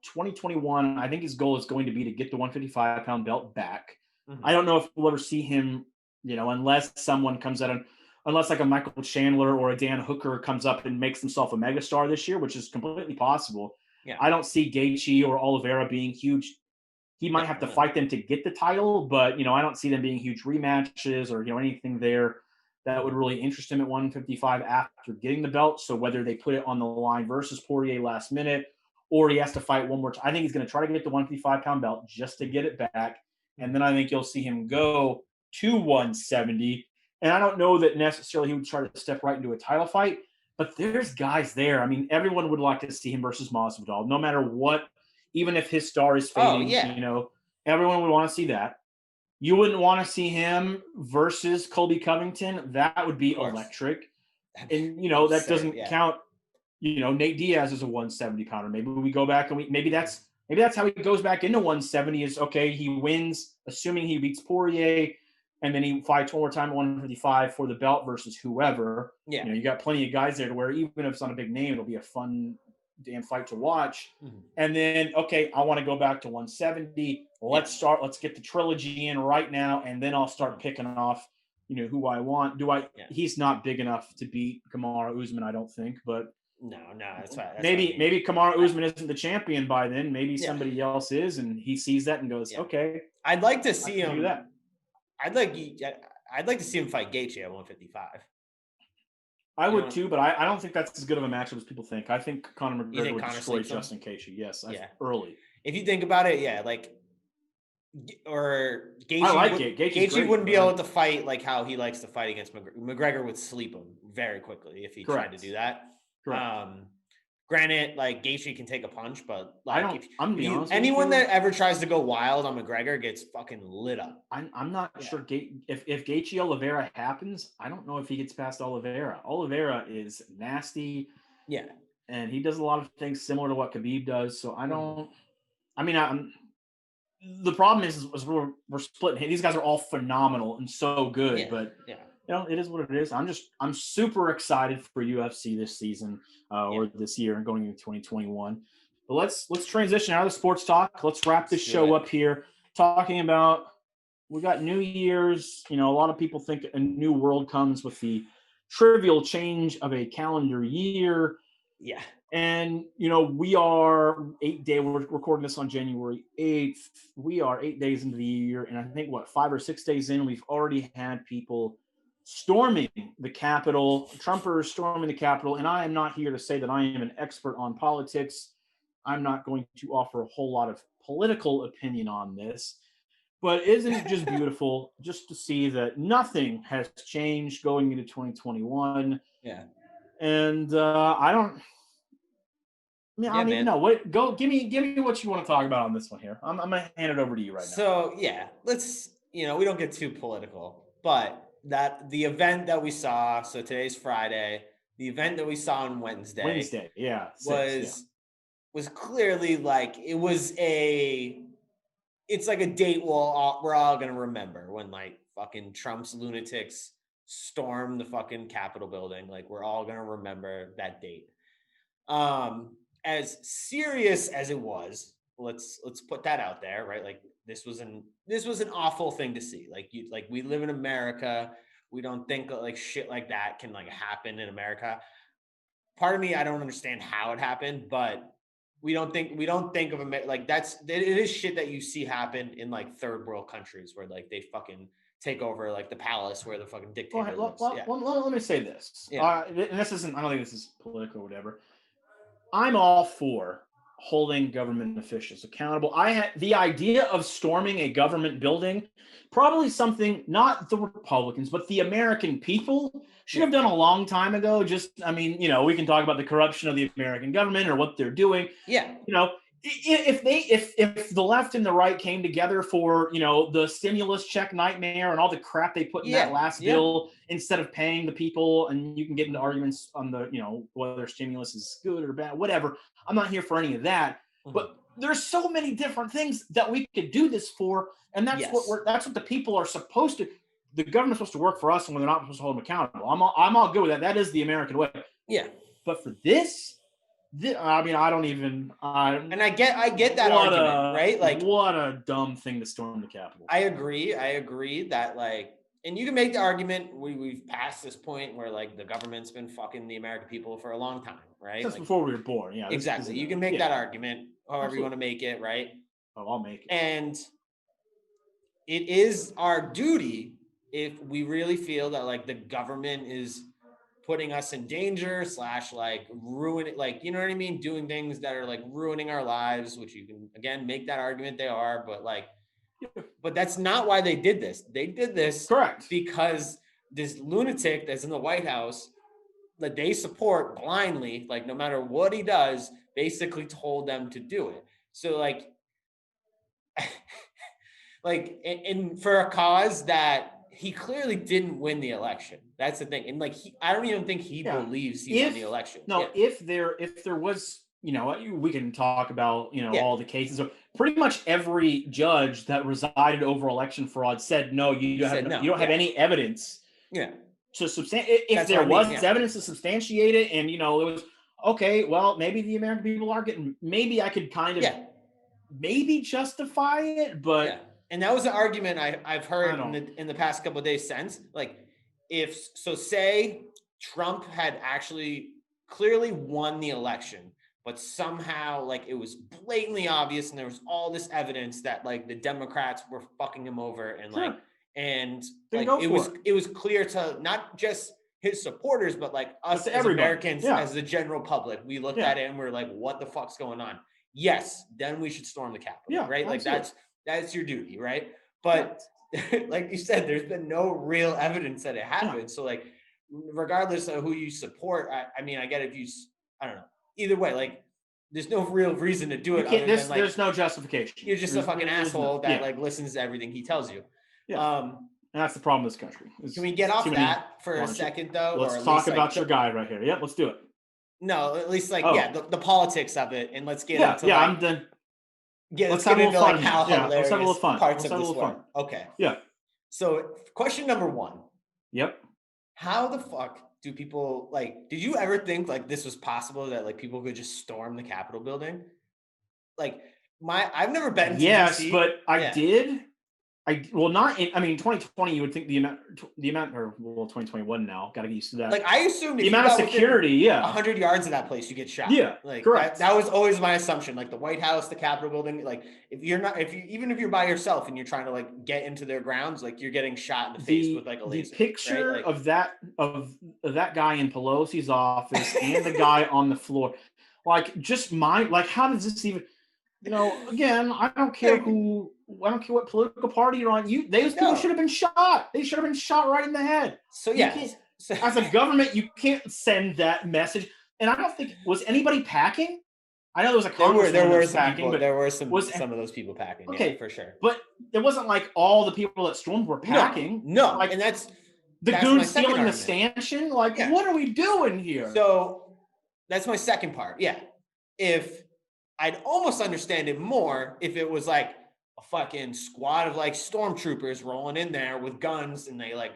2021, I think his goal is going to be to get the 155-pound belt back. Mm-hmm. I don't know if we'll ever see him, unless someone comes out unless like a Michael Chandler or a Dan Hooker comes up and makes himself a megastar this year, which is completely possible. Yeah. I don't see Gaethje or Oliveira being huge. He might have to fight them to get the title, but, I don't see them being huge rematches or, anything there that would really interest him at 155 after getting the belt. So whether they put it on the line versus Poirier last minute, or he has to fight one more time, I think he's going to try to get the 155-pound belt just to get it back. And then I think you'll see him go to 170. And I don't know that necessarily he would try to step right into a title fight, but there's guys there. I mean, everyone would like to see him versus Masvidal, no matter what, even if his star is fading, everyone would want to see that. You wouldn't want to see him versus Colby Covington. That would be electric. And, that doesn't count, Nate Diaz is a 170-pounder. Maybe we go back and maybe that's how he goes back into 170 is, okay, he wins, assuming he beats Poirier, and then he fights one more time at 155 for the belt versus whoever. Yeah. You got plenty of guys there to where even if it's not a big name, it'll be a fun damn fight to watch. Mm-hmm. And then, okay, I want to go back to 170. Let's get the trilogy in right now, and then I'll start picking off, who I want. He's not big enough to beat Kamaru Usman, I don't think, but no, that's right. Maybe Kamaru Usman isn't the champion by then. Maybe somebody else is, and he sees that and goes, okay. I'd like to see him do that. I'd like to see him fight Gaethje at 155. I would too, but I don't think that's as good of a matchup as people think. I think Conor McGregor would destroy Justin Gaethje. Yes, early. If you think about it, or Gaethje, I like it. Gaethje wouldn't be able to fight like how he likes to fight against McGregor. McGregor would sleep him very quickly if he tried to do that. Granted, Gaethje can take a punch, but anyone that ever tries to go wild on McGregor gets fucking lit up. I'm not sure if Gaethje Oliveira happens. I don't know if he gets past Oliveira. Oliveira is nasty, and he does a lot of things similar to what Khabib does. So I don't. I mean, the problem is we're splitting. These guys are all phenomenal and so good, but it is what it is. I'm super excited for UFC this season or this year and going into 2021. But let's transition out of the sports talk. Let's wrap this show up here talking about we got New Year's. A lot of people think a new world comes with the trivial change of a calendar year. Yeah. And, we are 8 days, we're recording this on January 8th. We are 8 days into the year. And I think 5 or 6 days in, we've already had people storming the Capitol, Trumpers storming the Capitol. And I am not here to say that I am an expert on politics. I'm not going to offer a whole lot of political opinion on this. But isn't it just beautiful just to see that nothing has changed going into 2021? Yeah. And I don't even know. What? Go give me what you want to talk about on this one here. I'm gonna hand it over to you right now. So let's we don't get too political, but that the event that we saw. So today's Friday. The event that we saw on Wednesday, was clearly it's like a date we're all gonna remember when fucking Trump's lunatics storm the fucking Capitol building. Like, we're all gonna remember that date. As serious as it was, let's put that out there, right? Like, this was an awful thing to see. Like, we live in America. We don't think like shit like that can like happen in America. Part of me, I don't understand how it happened, but we don't think of America like it is shit that you see happen in like third world countries where like they fucking take over like the palace where the fucking dictator lives. Let me say this. Yeah. And this isn't. I don't think this is political or whatever. I'm all for holding government officials accountable. I had the idea of storming a government building, probably something not the Republicans, but the American people should have done a long time ago. Just, I mean, we can talk about the corruption of the American government or what they're doing. Yeah. If the left and the right came together for the stimulus check nightmare and all the crap they put in that last bill, instead of paying the people, and you can get into arguments on the whether stimulus is good or bad, whatever. I'm not here for any of that, but there's so many different things that we could do this for, and that's what the people are supposed to. The government's supposed to work for us, and we're not supposed to hold them accountable. I'm all good with that. That is the American way. Yeah, but for this. I mean, I don't even. And I get that argument, right? Like, what a dumb thing to storm the Capitol. I agree that like, and you can make the argument we've passed this point where like the government's been fucking the American people for a long time, right? Since like, before we were born, yeah. Exactly. You can make that argument, however you want to make it, right? Oh, I'll make it. And it is our duty if we really feel that like the government is putting us in danger / like ruining, like, you know what I mean? Doing things that are like ruining our lives, which you can, again, make that argument they are, but that's not why they did this. They did this correct because this lunatic that's in the White House that they support blindly, like no matter what he does, basically told them to do it. So like, and for a cause that he clearly didn't win the election. That's the thing. And like, I don't even think he believes he won the election. No, if there was, we can talk about, all the cases. Pretty much every judge that resided over election fraud said, no, you don't have any evidence. Yeah. To if there was evidence to substantiate it, and it was okay, well, maybe the American people are getting, maybe I could kind of maybe justify it, but. Yeah. And that was an argument I've heard in the past couple of days since. Like, say Trump had actually clearly won the election, but somehow like it was blatantly obvious, and there was all this evidence that like the Democrats were fucking him over, and like it was clear to not just his supporters, but like us as Americans, as the general public. We looked at it and we're like, what the fuck's going on? Yes, then we should storm the Capitol, right? Like that's your duty, right? But like you said, there's been no real evidence that it happened. So like, regardless of who you support, I mean, I get if you, I don't know. Either way, like, there's no real reason to do it. There's no justification. You're just a fucking asshole that like listens to everything he tells you. Yeah. And that's the problem in this country. Can we get off that for a second, though? Let's talk about your guy right here. Yep, let's do it. No, at least like the politics of it, and let's get into I'm done. Yeah, let's get into like how hilarious let's have a little fun. Parts of this were. Okay. Yeah. So question number 1. Yep. How the fuck do people like? Did you ever think like this was possible that like people could just storm the Capitol building? Like I've never been to DC, but I did. Not in, 2020, you would think the amount, or 2021 now, got to get used to that. Like, I assumed the amount of security, 100 yards of that place, you get shot. Yeah, like correct. That was always my assumption. Like the White House, the Capitol building, like even if you're by yourself and you're trying to like get into their grounds, like you're getting shot in the face with like a laser. The picture of that guy in Pelosi's office and the guy on the floor, like how does this even? Again, I don't care what political party you're on. Those people should have been shot. They should have been shot right in the head. So as a government, you can't send that message. And I don't think was anybody packing. I know there was a congressman there were some packing, people, but there were some of those people packing. Okay, yeah, for sure. But it wasn't like all the people that stormed were packing. No, like, and that's goons stealing the stanchion. Like, what are we doing here? So that's my second part. Yeah, if I'd almost understand it more if it was like a fucking squad of like stormtroopers rolling in there with guns, and they like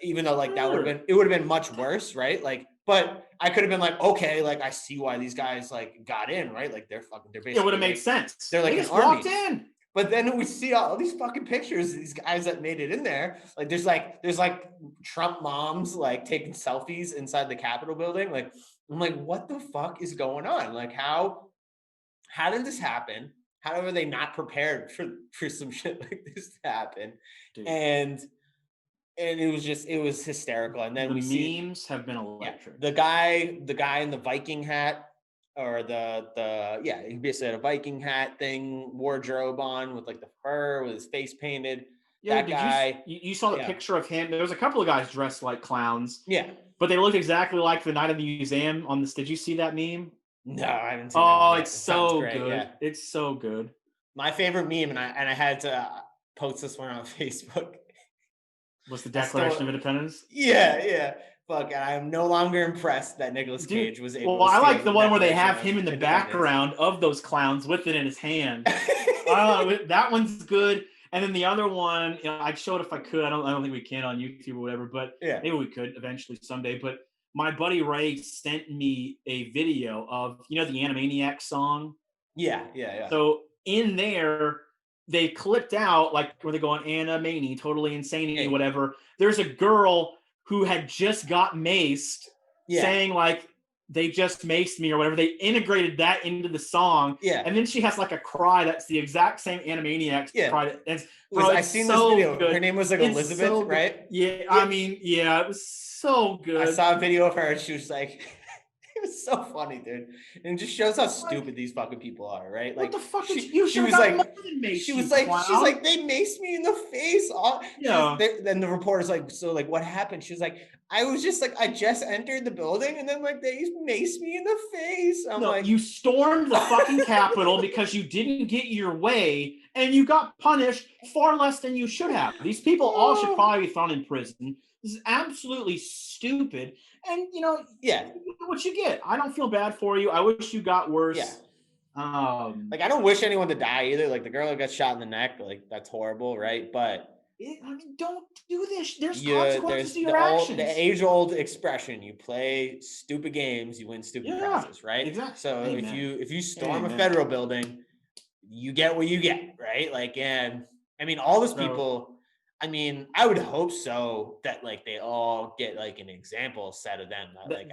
even though like Sure. it would have been much worse, right? Like, but I could have been like, okay, like I see why these guys like got in, right? Like they're basically It would have made like, sense. they're like They an just army. walked in. But then we see all these fucking pictures of these guys that made it in there. Like there's like Trump moms like taking selfies inside the Capitol building. Like I'm like, what the fuck is going on? Like how did this happen? How were they not prepared for some shit like this to happen? Dude. And it was hysterical. And then the we memes have been electric. the guy in the Viking hat, or he basically had a Viking hat thing, wardrobe on with like the fur with his face painted. Yeah, that guy. You saw the picture of him. There was a couple of guys dressed like clowns. Yeah. But they looked exactly like the night of the museum on this. Did you see that meme? No, I haven't seen Oh, that. it's so great, good. yeah. It's so good. My favorite meme, and I had to post this one on Facebook. Was the Declaration of Independence? Yeah. Fuck, and I am no longer impressed that Nicolas Cage was able to I like steal the one where they Declaration have of him in the Independence. background of those clowns with it in his hand. That one's good. And then the other one, I'd show it if I could. I don't think we can on YouTube or whatever, but maybe we could eventually someday. But my buddy Ray sent me a video of, the Animaniacs song. Yeah. So in there, they clipped out like where they go on Animani, totally insane, whatever. There's a girl who had just got maced, saying like, they just maced me or whatever. They integrated that into the song. Yeah. And then she has like a cry that's the exact same Animaniacs cry. I've seen this video. Good. Her name was like Elizabeth, right? Yeah. I mean, it was so good. I saw a video of her and she was like, it was so funny, dude. And it just shows how stupid these fucking people are, right? Like, what the fuck? She was like, they maced me in the face. Then the reporter's like, so like, what happened? She was like, I was just like, I just entered the building and then like they maced me in the face. I'm like, you stormed the fucking Capitol because you didn't get your way and you got punished far less than you should have. These people all should probably be thrown in prison. This is absolutely stupid. And what you get. I don't feel bad for you. I wish you got worse. Yeah. Like I don't wish anyone to die either. Like the girl that got shot in the neck, like that's horrible, right? But don't do this. There's consequences to your actions. The age-old expression: you play stupid games, you win stupid prizes, right? Exactly. So if you storm a federal building, you get what you get, right? Like, and I mean, all those people. I mean, I would hope so that like they all get like an example set of them. Like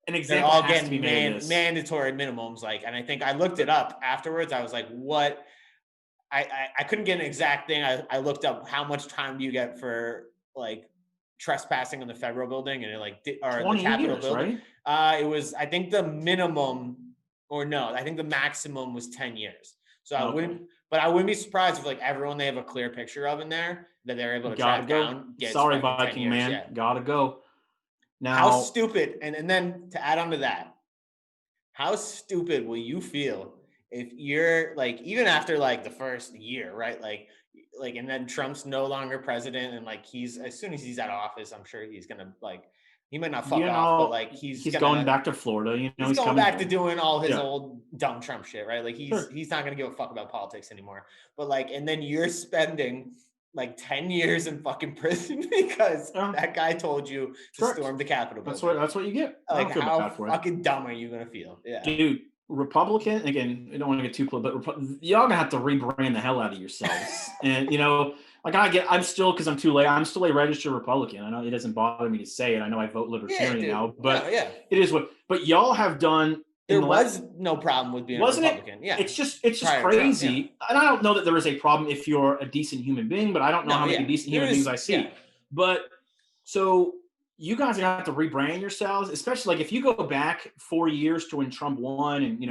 an example all has to be mandatory minimums. Like, and I think I looked it up afterwards. I was like, what? I couldn't get an exact thing. I looked up how much time do you get for like trespassing in the federal building and the Capitol building. Right? It was, I think the minimum, I think the maximum was 10 years. So I wouldn't be surprised if like everyone they have a clear picture of in there that they're able to track down. Sorry, Viking man, gotta go. Now, how stupid, and then to add on to that, how stupid will you feel if you're like, even after like the first year, right? Like, and then Trump's no longer president, and like as soon as he's out of office, I'm sure he's gonna like, he might not fuck off, but like he's going back to Florida. He's going back to doing all his old dumb Trump shit, right? Like he's not gonna give a fuck about politics anymore. But like, and then you're spending like 10 years in fucking prison because that guy told you to storm the Capitol building. That's what you get. Like, how fucking dumb are you gonna feel? Yeah, dude. Republican, again, I don't want to get too close, but y'all gonna have to rebrand the hell out of yourselves. And like I'm still, because I'm too late, I'm still a registered Republican. I know it doesn't bother me to say it. I know I vote Libertarian now, but it is but y'all have done. There was no problem with being a Republican. Yeah. It's just crazy. Trump, And I don't know that there is a problem if you're a decent human being, but I don't know how many decent human beings I see. Yeah. But so you guys are gonna have to rebrand yourselves, especially like if you go back 4 years to when Trump won, and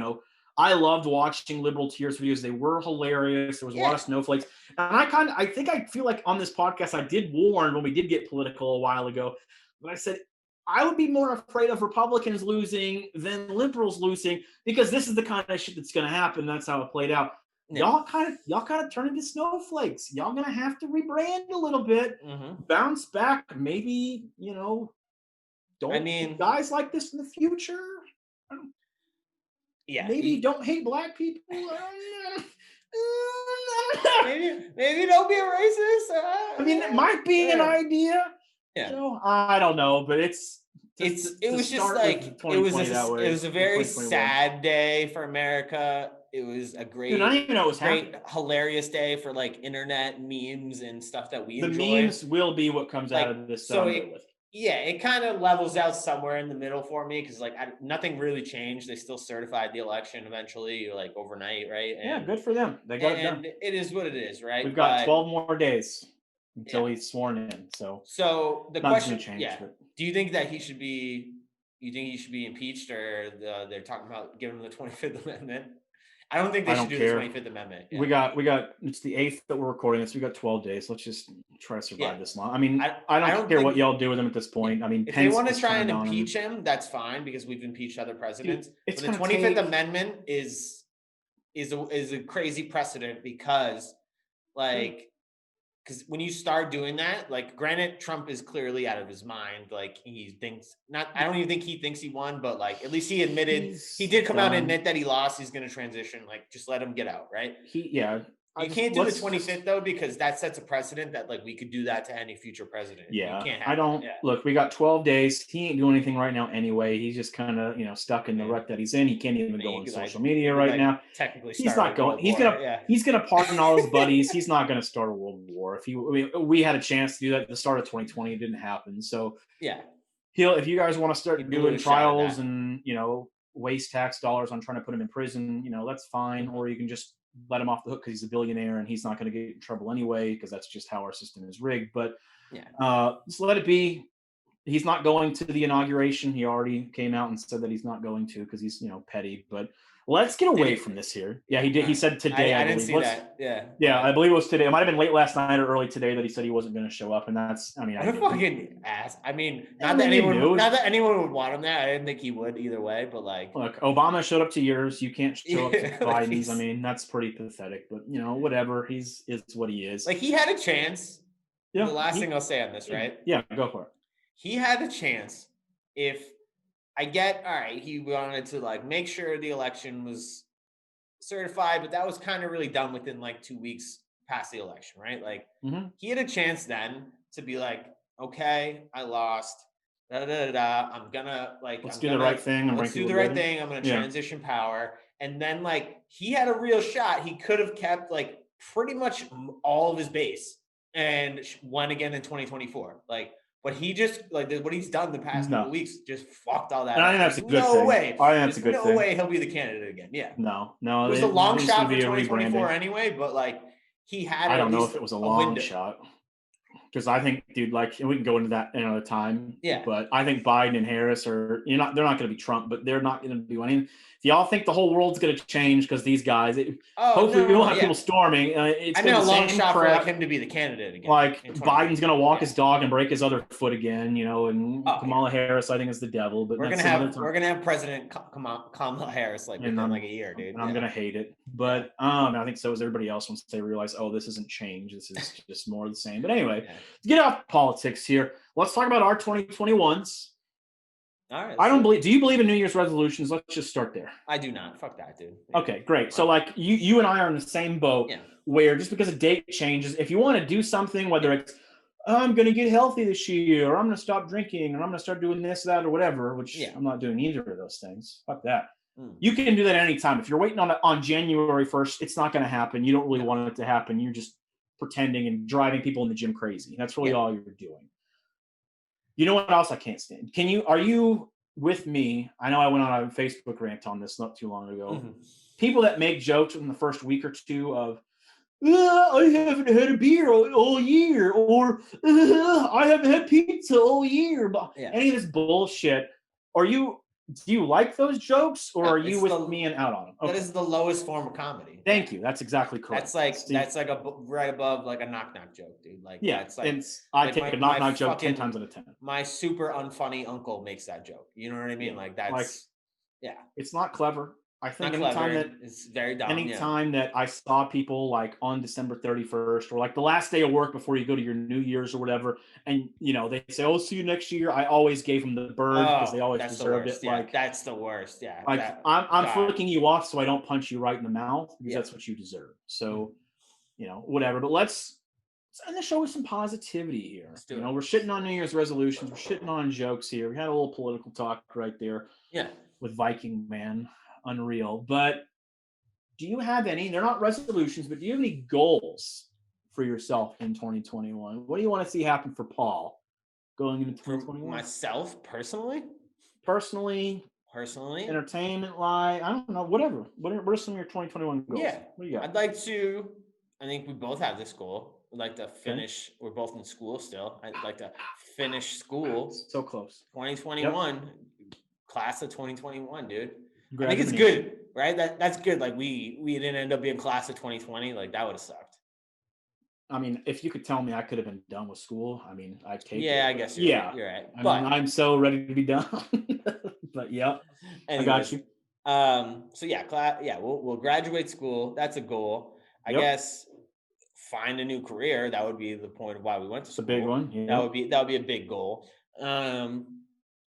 I loved watching liberal tears videos. They were hilarious. There was a lot of snowflakes. And I feel like on this podcast I did warn when we did get political a while ago, but I said I would be more afraid of Republicans losing than liberals losing, because this is the kind of shit that's going to happen. That's how it played out. Yeah. Y'all kind of turn into snowflakes. Y'all going to have to rebrand a little bit, bounce back. Maybe, don't guys like this in the future. Yeah. Maybe don't hate black people. maybe don't be a racist. I mean, it might be an idea. I don't know, but it was just like it was a very sad day for America. It was a great, dude, I didn't even know it was great, hilarious day for like internet memes and stuff that we enjoy. The memes will be what comes out of this. So it kind of levels out somewhere in the middle for me because like nothing really changed. They still certified the election eventually, like overnight, right? And, good for them. They got it done. It is what it is, right? We've got 12 more days until he's sworn in. So the question, change, do you think that he should be? You think he should be impeached, or they're talking about giving him the 25th Amendment? I don't think they should do the 25th Amendment. Yeah. We got it's the 8th that we're recording this. We got 12 days. Let's just try to survive this long. I mean, I don't care what y'all do with him at this point. I mean, if they want to try and impeach him, that's fine because we've impeached other presidents. But the 25th Amendment is a crazy precedent because because when you start doing that, like granted, Trump is clearly out of his mind. Like he thinks I don't even think he thinks he won, but like at least he admitted he did come out and admit that he lost. He's going to transition. Like just let him get out, right? You can't do the 25th though, because that sets a precedent that like we could do that to any future president. Yeah. You can't look, we got 12 days. He ain't doing anything right now anyway. He's just kind of, stuck in the rut that he's in. He can't even go on social media right now. Technically, he's not going. He's gonna pardon all his buddies. He's not gonna start a world war. We had a chance to do that at the start of 2020. It didn't happen. So if you guys want to start doing trials and waste tax dollars on trying to put him in prison, that's fine. Or you can just let him off the hook because he's a billionaire and he's not going to get in trouble anyway because that's just how our system is rigged. But just let it be. He's not going to the inauguration. He already came out and said that he's not going to because he's petty. But let's get away from this here. Yeah, he did. He said today. I didn't see that. Yeah, I believe it was today. It might have been late last night or early today that he said he wasn't going to show up, and that's. I mean, what a fucking ass. I mean, not that anyone would want him there. I didn't think he would either way, but like, look, Obama showed up to yours. You can't show up to Biden's. I mean, that's pretty pathetic. But whatever. He's what he is. Like he had a chance. Yeah. The last thing I'll say on this, right? Yeah, go for it. He had a chance if. I get, all right, he wanted to like make sure the election was certified, but that was kind of really done within like 2 weeks past the election, right? Like he had a chance then to be like, okay, I lost, I'm gonna like, let's do the right thing. Let's do the right thing. I'm gonna transition power. And then like he had a real shot. He could have kept like pretty much all of his base and won again in 2024. But he just what he's done the past couple weeks just fucked all that. And I think that's a good thing. Way. I think that's a good thing. No way he'll be the candidate again. Yeah. No. It was a long shot for 2024 anyway, but like he had. I don't know if it was a long shot. Because I think, dude, like we can go into that another time. Yeah. But I think Biden and Harris they're not going to be Trump, but they're not going to do anything. If y'all think the whole world's going to change because these guys, hopefully we won't have people storming. It's a long shot for like him to be the candidate again. Like Biden's going to walk his dog and break his other foot again, and Kamala Harris, I think, is the devil. But we're gonna have President Kamala Harris within like a year, dude. And I'm gonna hate it, but I think so is everybody else once they realize, this isn't change. This is just more of the same. But anyway, let's get off politics here. Let's talk about our 2021s. All right. I don't believe. Do you believe in New Year's resolutions? Let's just start there. I do not. Fuck that, dude. Okay, great. So like you and I are in the same boat. Where just because a date changes, if you want to do something, whether it's I'm going to get healthy this year, or I'm going to stop drinking, or I'm going to start doing this, that, or whatever, which I'm not doing either of those things. Fuck that. You can do that at any time. If you're waiting on January 1st, it's not going to happen. You don't really want it to happen. You're just pretending and driving people in the gym crazy. That's really all you're doing. You know what else I can't stand? Are you with me? I know I went on a Facebook rant on this not too long ago. People that make jokes in the first week or two of, I haven't had a beer all year, or I haven't had pizza all year. But any of this bullshit. Do you like those jokes, or are you with me and out on them? Okay. That is the lowest form of comedy. Thank you. That's exactly correct. That's like right above like a knock joke, dude. Like it's like I take a knock joke 10 times out of 10. My super unfunny uncle makes that joke. You know what I mean? Like that's it's not clever. I think it's very dumb. Anytime that I saw people like on December 31st or like the last day of work before you go to your New Year's or whatever, and they say, "Oh, see you next year," I always gave them the bird because they always deserved it. Yeah, that's the worst. Yeah, like I'm flicking you off so I don't punch you right in the mouth because that's what you deserve. So, whatever. But let's end the show with some positivity here. Let's do You it. know, we're shitting on New Year's resolutions. We're shitting on jokes here. We had a little political talk right there. Yeah. With Viking Man, unreal. But do you have any? They're not resolutions, but do you have any goals for yourself in 2021? What do you want to see happen for Paul going into For 2021? myself personally, Personally, entertainment line. I don't know. Whatever. What are some of your 2021 goals? yeah. What do you got? I'd like to. I think we both have this goal. We'd like to finish. We're both in school still. I'd like to finish school. So close. 2021, class of 2021, dude. I think it's Graduation. good, right? That's good. Like we didn't end up being class of 2020. Like that would have sucked. I mean, if you could tell me I could have been done with school, I mean, I'd take it. Yeah, I guess you're right. I mean, I'm so ready to be done. But yeah, anyways, I got you. So yeah, we'll graduate school. That's a goal. I guess find a new career. That would be the point of why we went to school. It's a big one. Yeah. That would be a big goal. And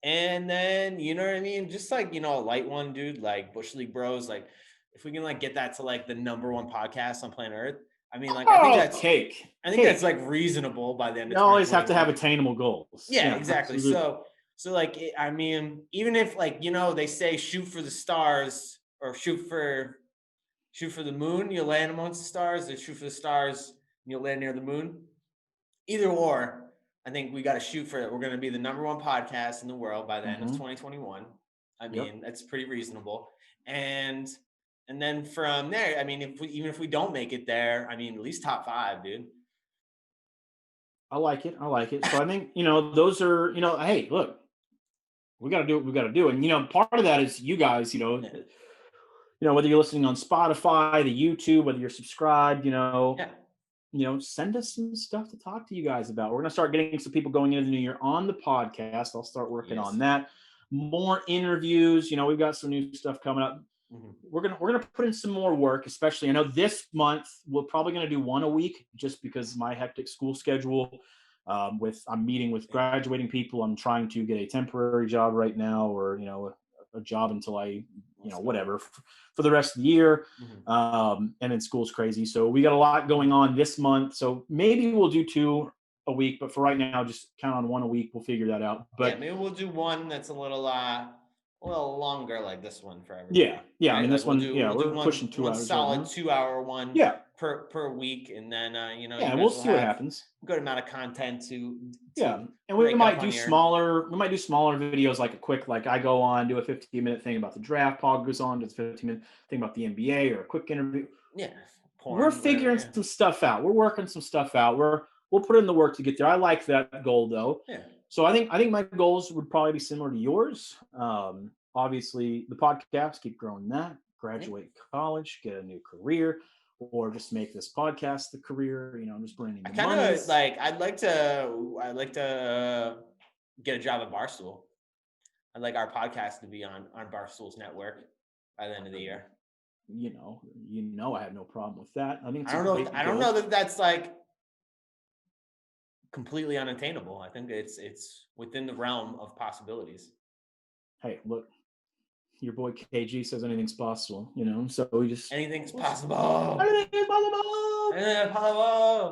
then, you know what I mean? Just like, you know, a light one, dude, like Bush League Bros, like if we can like get that to like the #1 podcast on planet Earth, I mean, like, I think that's like reasonable by the end of You always have to have attainable goals. Yeah, exactly. Absolutely. So like, I mean, even if like, you know, they say shoot for the stars or shoot for the moon, you'll land amongst the stars, or shoot for the stars and you'll land near the moon. Either or, I think we got to shoot for it. We're going to be the #1 podcast in the world by the end of 2021. I mean, that's pretty reasonable. And then from there, I mean, even if we don't make it there, I mean, at least top 5, dude. I like it. So I think, you know, those are, you know, hey, look, we got to do what we got to do. And, you know, part of that is you guys, you know, whether you're listening on Spotify, the YouTube, whether you're subscribed, you know, send us some stuff to talk to you guys about. We're going to start getting some people going into the new year on the podcast. I'll start working on that. More interviews. You know, we've got some new stuff coming up. We're gonna put in some more work, especially. I know this month we're probably gonna do 1 a week, just because of my hectic school schedule. I'm meeting with graduating people. I'm trying to get a temporary job right now, or you know, a job until I, you know, whatever for the rest of the year. And then school's crazy, so we got a lot going on this month. So maybe we'll do 2 a week, but for right now, just count on 1 a week. We'll figure that out. But maybe we'll do one that's a little longer, like this one for everybody. Yeah. Right? I mean, this we'll one, we're pushing 2 hours. Solid 2-hour one. Per week, and then you know. Yeah, we'll see what happens. Good amount of content to and we might do smaller. We might do smaller videos, like a quick, like I go on, do a 15-minute thing about the draft. Paul goes on, does a 15-minute thing about the NBA, or a quick interview. Yeah, we're figuring some stuff out. We're working some stuff out. We'll put in the work to get there. I like that goal though. Yeah. So I think my goals would probably be similar to yours. Obviously, the podcast, keep growing that. Graduate college, get a new career, or just make this podcast the career. You know, just bringing. I kind of like. I'd like to get a job at Barstool. I'd like our podcast to be on Barstool's network by the end of the year. You know, I have no problem with that. I mean, I don't know that that's like completely unattainable. I think it's within the realm of possibilities. Hey, look, your boy KG says anything's possible, you know, so we just anything's possible. Anything's possible.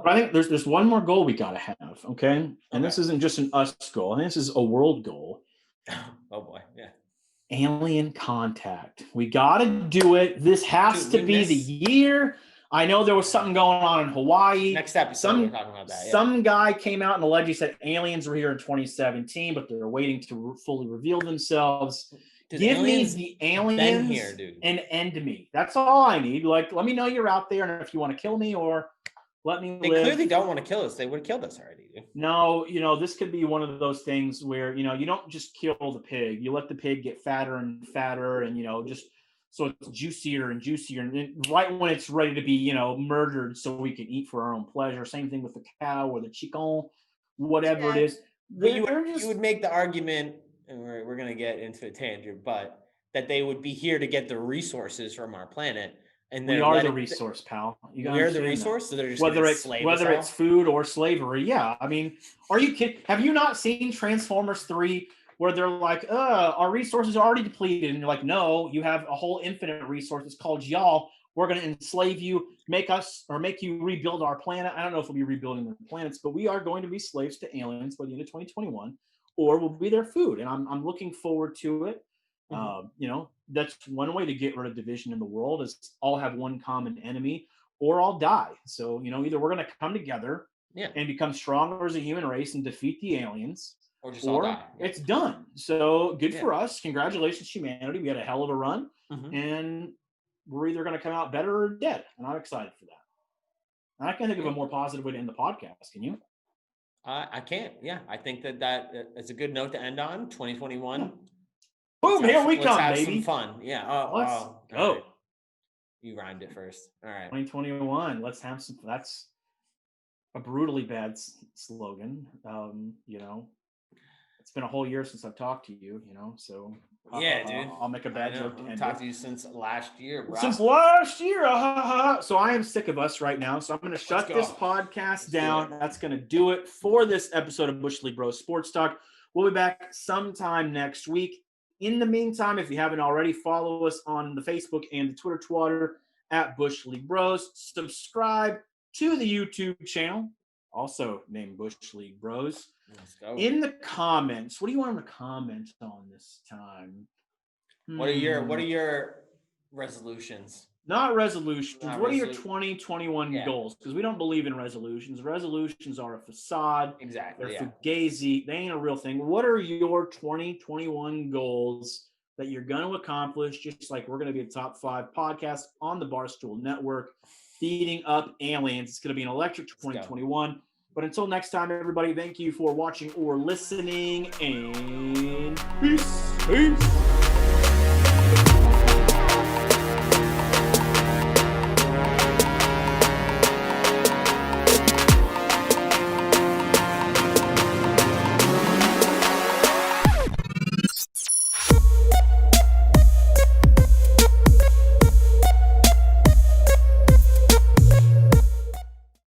But I think there's one more goal we gotta have, okay? And this isn't just an us goal. I think this is a world goal. Oh boy, yeah. Alien contact. We gotta do it. This has to be the year. I know there was something going on in Hawaii. Next episode, we're talking about that. Some guy came out and allegedly said aliens were here in 2017, but they're waiting to fully reveal themselves. Give me the aliens here, dude, and end me. That's all I need. Like, let me know you're out there, and if you want to kill me, or let me live. They clearly don't want to kill us. They would have killed us already, dude. No, you know, this could be one of those things where, you know, you don't just kill the pig. You let the pig get fatter and fatter, and, you know, just so it's juicier and juicier. And then right when it's ready to be, you know, murdered so we can eat for our own pleasure. Same thing with the cow or the chicken, whatever it is. But you would make the argument, and we're going to get into a tangent, but that they would be here to get the resources from our planet. And we are the resource, pal. We're the resource, so they're just whether it's food or slavery. Yeah, I mean, are you kidding? Have you not seen Transformers 3, where they're like, our resources are already depleted, and you're like, no, you have a whole infinite resource. It's called y'all. We're going to enslave you, make you rebuild our planet. I don't know if we'll be rebuilding the planets, but we are going to be slaves to aliens by the end of 2021, or we'll be their food. And I'm looking forward to it. That's one way to get rid of division in the world is all have one common enemy or all die. So, either we're going to come together and become stronger as a human race and defeat the aliens, or just all die. It's done. So good for us. Congratulations, humanity. We had a hell of a run, and we're either going to come out better or dead. And I'm excited for that. And I can't think of a more positive way to end the podcast. Can you? I can't. Yeah, I think that is a good note to end on. 2021. Boom! Here we come, have baby. Some fun. Yeah. Let's go. Right. You rhymed it first. All right. 2021. Let's have some. That's a brutally bad slogan. It's been a whole year since I've talked to you. So yeah, dude. I'll make a bad joke. I've talked to you since last year, bro. Since last year. So I am sick of us right now. So I'm going to shut this podcast down. That's going to do it for this episode of Bush League Bros Sports Talk. We'll be back sometime next week. In the meantime, if you haven't already, follow us on the Facebook and the Twitter at Bush League Bros. Subscribe to the YouTube channel, also named Bush League Bros. Let's go. In the comments, what do you want to comment on this time? What are your resolutions? Not resolutions. What are your 2021 goals? Because we don't believe in resolutions. Resolutions are a facade. Exactly. They're fugazi. They ain't a real thing. What are your 2021 goals that you're going to accomplish? Just like we're going to be a top 5 podcast on the Barstool Network, feeding up aliens. It's going to be an electric 2021. But until next time, everybody, thank you for watching or listening, and peace.